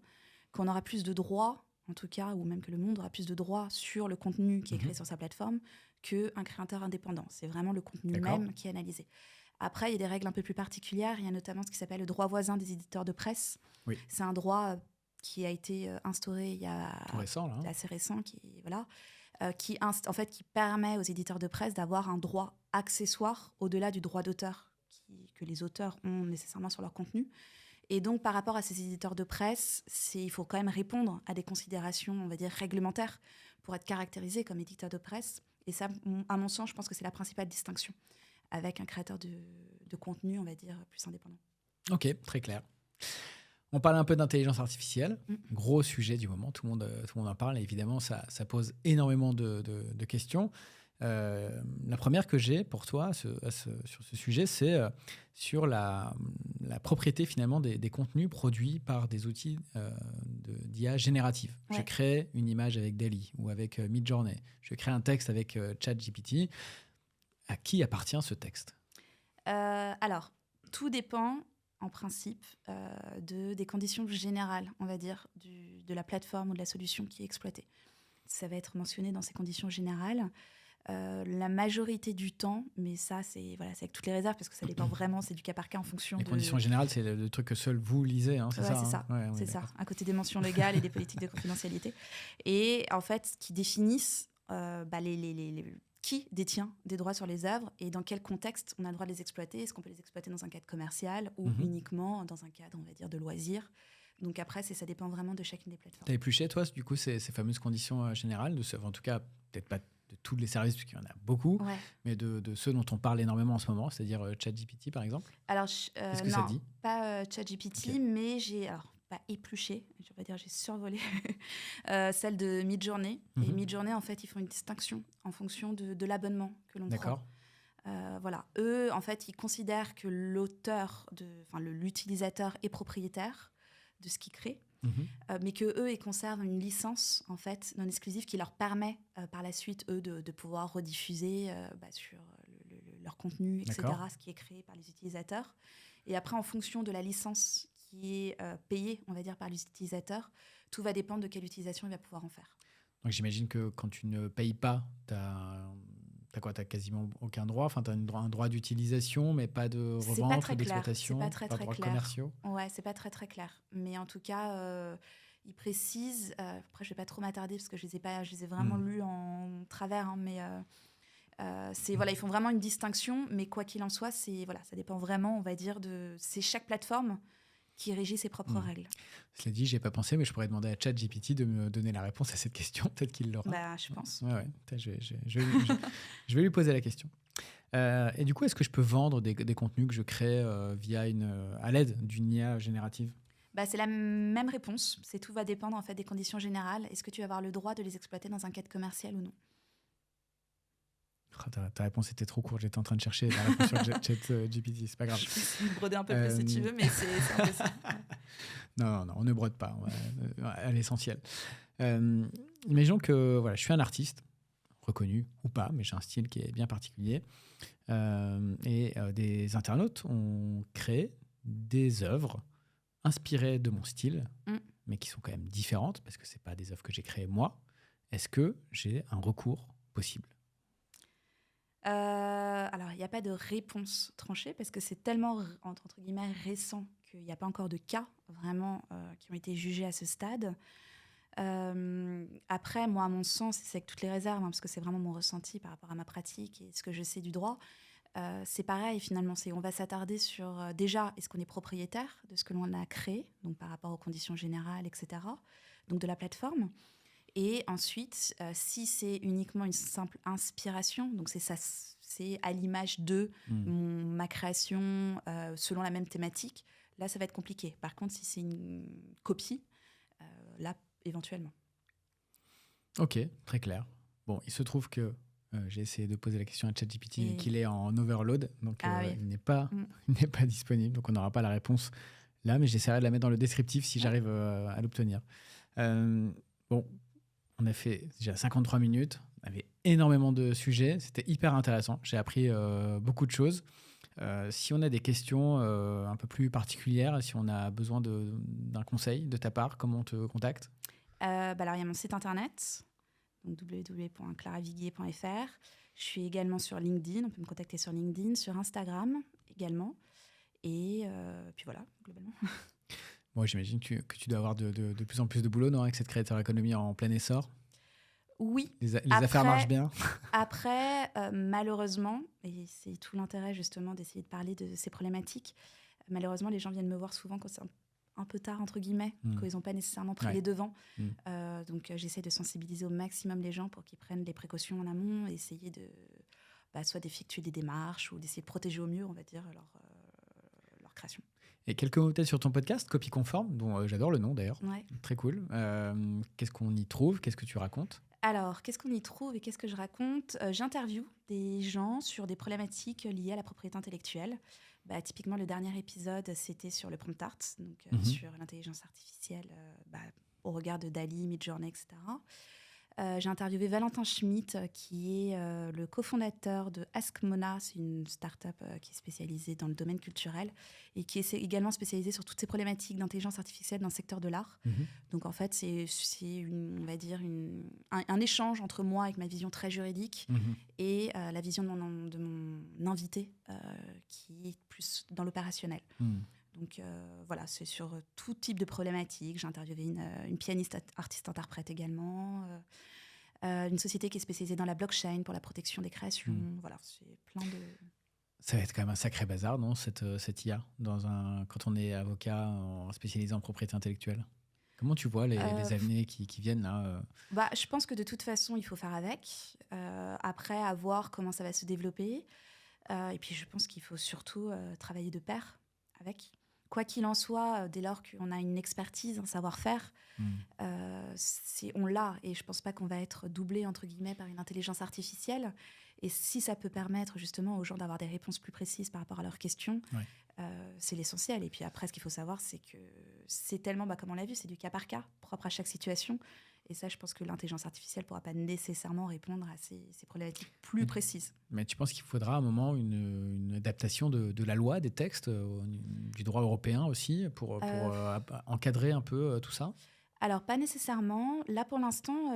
qu'on aura plus de droits, en tout cas, ou même que le Monde aura plus de droits sur le contenu qui est créé sur sa plateforme qu'un créateur indépendant. C'est vraiment le contenu même qui est analysé. Après, il y a des règles un peu plus particulières. Il y a notamment ce qui s'appelle le droit voisin des éditeurs de presse. Oui. C'est un droit qui a été instauré il y a assez récent, qui permet aux éditeurs de presse d'avoir un droit accessoire au-delà du droit d'auteur que les auteurs ont nécessairement sur leur contenu. Et donc, par rapport à ces éditeurs de presse, il faut quand même répondre à des considérations, on va dire, réglementaires pour être caractérisé comme éditeur de presse. Et ça, à mon sens, je pense que c'est la principale distinction avec un créateur de contenu, on va dire, plus indépendant. Ok, très clair. On parle un peu d'intelligence artificielle, gros sujet du moment, tout le monde en parle, et évidemment, ça pose énormément de questions. La première que j'ai pour toi sur ce sujet, c'est sur la propriété finalement des contenus produits par des outils d'IA générative. Ouais. Je crée une image avec DALL-E ou avec Midjourney. Je crée un texte avec ChatGPT. À qui appartient ce texte ? Alors, tout dépend, en principe, des conditions générales, on va dire, de la plateforme ou de la solution qui est exploitée. Ça va être mentionné dans ces conditions générales. La majorité du temps, mais ça, c'est avec toutes les réserves, parce que ça dépend vraiment, c'est du cas par cas en fonction Les de... conditions générales, c'est le truc que seul vous lisez, hein, c'est ça, c'est ça, hein. Ouais, c'est d'accord. ça, à côté des mentions légales et des politiques de confidentialité. Et en fait, ce qui définissent qui détient des droits sur les œuvres et dans quel contexte on a le droit de les exploiter. Est-ce qu'on peut les exploiter dans un cadre commercial ou uniquement dans un cadre, on va dire, de loisirs. Donc après, ça dépend vraiment de chacune des plateformes. T'as épluché, toi, du coup, ces fameuses conditions générales, en tout cas, peut-être pas de tous les services, puisqu'il y en a beaucoup, mais de ceux dont on parle énormément en ce moment, c'est-à-dire ChatGPT, par exemple. Alors, qu'est-ce que ça dit ? Pas ChatGPT, mais j'ai... Alors, pas épluché, je vais dire j'ai survolé celle de Midjourney. Et Midjourney, en fait, ils font une distinction en fonction de l'abonnement que l'on prend. Voilà. Eux, en fait, ils considèrent que l'utilisateur est propriétaire de ce qu'il crée, mais que eux, ils conservent une licence en fait non exclusive qui leur permet par la suite eux de pouvoir rediffuser sur leur contenu, etc. Ce qui est créé par les utilisateurs. Et après, en fonction de la licence qui est payée, on va dire, par l'utilisateur, tout va dépendre de quelle utilisation il va pouvoir en faire. Donc j'imagine que quand tu ne payes pas, t'as quasiment aucun droit. Enfin, t'as un droit d'utilisation, mais pas de revente ou d'exploitation. C'est pas très droits clair. Commerciaux. Ouais, c'est pas très clair. Mais en tout cas, ils précisent. Après, je vais pas trop m'attarder parce que je les ai vraiment lus en travers. Hein, mais ils font vraiment une distinction. Mais quoi qu'il en soit, ça dépend vraiment, on va dire, c'est chaque plateforme qui régit ses propres règles. Cela dit, j'ai pas pensé, mais je pourrais demander à ChatGPT de me donner la réponse à cette question. Peut-être qu'il l'aura. Je pense. Ouais. Je vais lui poser la question. Et du coup, est-ce que je peux vendre des contenus que je crée à l'aide d'une IA générative ? C'est la même réponse. Tout va dépendre en fait des conditions générales. Est-ce que tu vas avoir le droit de les exploiter dans un cadre commercial ou non ? Ta réponse était trop courte. J'étais en train de chercher la réponse sur ChatGPT. C'est pas grave. Je peux broder un peu plus si tu veux, mais c'est un peu ça. Non, on ne brode pas. On va à l'essentiel. Imaginons que je suis un artiste, reconnu ou pas, mais j'ai un style qui est bien particulier. Et des internautes ont créé des œuvres inspirées de mon style, mais qui sont quand même différentes, parce que ce n'est pas des œuvres que j'ai créées moi. Est-ce que j'ai un recours possible ? Alors, il n'y a pas de réponse tranchée parce que c'est tellement, entre guillemets, récent qu'il n'y a pas encore de cas vraiment qui ont été jugés à ce stade. Après, moi, à mon sens, c'est avec toutes les réserves, parce que c'est vraiment mon ressenti par rapport à ma pratique et ce que je sais du droit. C'est pareil, finalement. On va s'attarder sur, déjà, est-ce qu'on est propriétaire de ce que l'on a créé, donc par rapport aux conditions générales, etc., donc de la plateforme. Et ensuite, si c'est uniquement une simple inspiration, donc c'est à l'image de ma création selon la même thématique, là, ça va être compliqué. Par contre, si c'est une copie, là, éventuellement. Ok, très clair. Bon, il se trouve que j'ai essayé de poser la question à ChatGPT et qu'il est en overload, donc il n'est pas disponible, donc on n'aura pas la réponse là, mais j'essaierai de la mettre dans le descriptif si j'arrive à l'obtenir. Bon, on a fait déjà 53 minutes, on avait énormément de sujets, c'était hyper intéressant, j'ai appris beaucoup de choses. Si on a des questions un peu plus particulières, si on a besoin d'un conseil de ta part, comment on te contacte ? Alors, il y a mon site internet, donc www.claraviguier.fr. Je suis également sur LinkedIn, on peut me contacter sur LinkedIn, sur Instagram également. Et puis voilà, globalement. Bon, j'imagine que tu dois avoir de plus en plus de boulot, non, avec cette Creator Economy en plein essor ? Oui. Les affaires marchent bien ? Après, malheureusement, et c'est tout l'intérêt justement d'essayer de parler de ces problématiques, malheureusement, les gens viennent me voir souvent quand c'est un peu tard, entre guillemets, quand ils n'ont pas nécessairement pris les devants. Donc, j'essaie de sensibiliser au maximum les gens pour qu'ils prennent les précautions en amont et essayer de soit d'effectuer des démarches ou d'essayer de protéger au mieux, on va dire, leur création. Et quelques mots peut-être sur ton podcast, Copie Conforme, dont j'adore le nom d'ailleurs. Ouais. Très cool. Qu'est-ce qu'on y trouve? Qu'est-ce que tu racontes? Alors, qu'est-ce qu'on y trouve et qu'est-ce que je raconte? J'interviewe des gens sur des problématiques liées à la propriété intellectuelle. Typiquement, le dernier épisode, c'était sur le prompt art, donc sur l'intelligence artificielle au regard de DALL-E, Midjourney, etc. J'ai interviewé Valentin Schmitt, qui est le cofondateur de Ask Mona. C'est une start-up qui est spécialisée dans le domaine culturel et qui est également spécialisée sur toutes ces problématiques d'intelligence artificielle dans le secteur de l'art. Donc en fait, c'est on va dire un échange entre moi avec ma vision très juridique et la vision de mon invité qui est plus dans l'opérationnel. Donc voilà, c'est sur tout type de problématiques. J'ai interviewé une pianiste artiste-interprète également, une société qui est spécialisée dans la blockchain pour la protection des créations. Voilà, c'est plein de... Ça va être quand même un sacré bazar, non, cette IA, quand on est avocat spécialisé en propriété intellectuelle? Comment tu vois les années qui viennent là Je pense que de toute façon, il faut faire avec. Après, à voir comment ça va se développer. Et puis, je pense qu'il faut surtout travailler de pair avec. Quoi qu'il en soit, dès lors qu'on a une expertise, un savoir-faire, on l'a. Et je ne pense pas qu'on va être doublé, entre guillemets, par une intelligence artificielle. Et si ça peut permettre justement aux gens d'avoir des réponses plus précises par rapport à leurs questions, c'est l'essentiel. Et puis après, ce qu'il faut savoir, c'est que c'est tellement, comme on l'a vu, c'est du cas par cas, propre à chaque situation. Et ça, je pense que l'intelligence artificielle ne pourra pas nécessairement répondre à ces problématiques plus précises. Mais tu penses qu'il faudra à un moment une adaptation de la loi, des textes, du droit européen aussi, pour encadrer un peu tout ça? Alors, pas nécessairement. Là, pour l'instant,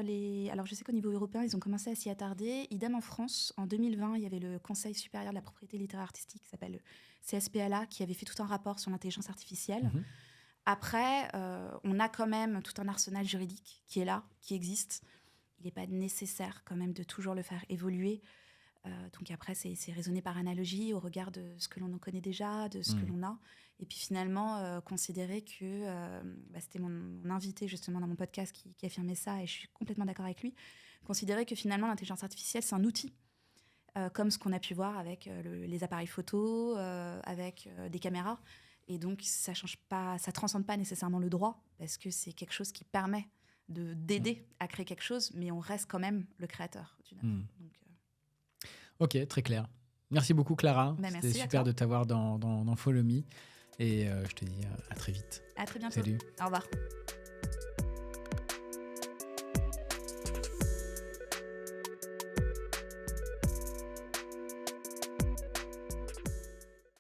alors je sais qu'au niveau européen, ils ont commencé à s'y attarder. Idem en France, en 2020, il y avait le Conseil supérieur de la propriété littéraire artistique, qui s'appelle le CSPLA, qui avait fait tout un rapport sur l'intelligence artificielle. Après, on a quand même tout un arsenal juridique qui est là, qui existe. Il n'est pas nécessaire quand même de toujours le faire évoluer. Donc après, c'est raisonner par analogie au regard de ce que l'on en connaît déjà, de ce que l'on a. Et puis finalement, considérer que... c'était mon invité justement dans mon podcast qui affirmait ça, et je suis complètement d'accord avec lui. Considérer que finalement, l'intelligence artificielle, c'est un outil. Comme ce qu'on a pu voir avec les appareils photo, avec des caméras. Et donc, ça transcende pas nécessairement le droit, parce que c'est quelque chose qui permet d'aider à créer quelque chose, mais on reste quand même le créateur d'une œuvre. Ok, très clair. Merci beaucoup, Clara. C'était super de t'avoir dans Follow Me. Et je te dis à très vite. À très bientôt. Salut. Au revoir.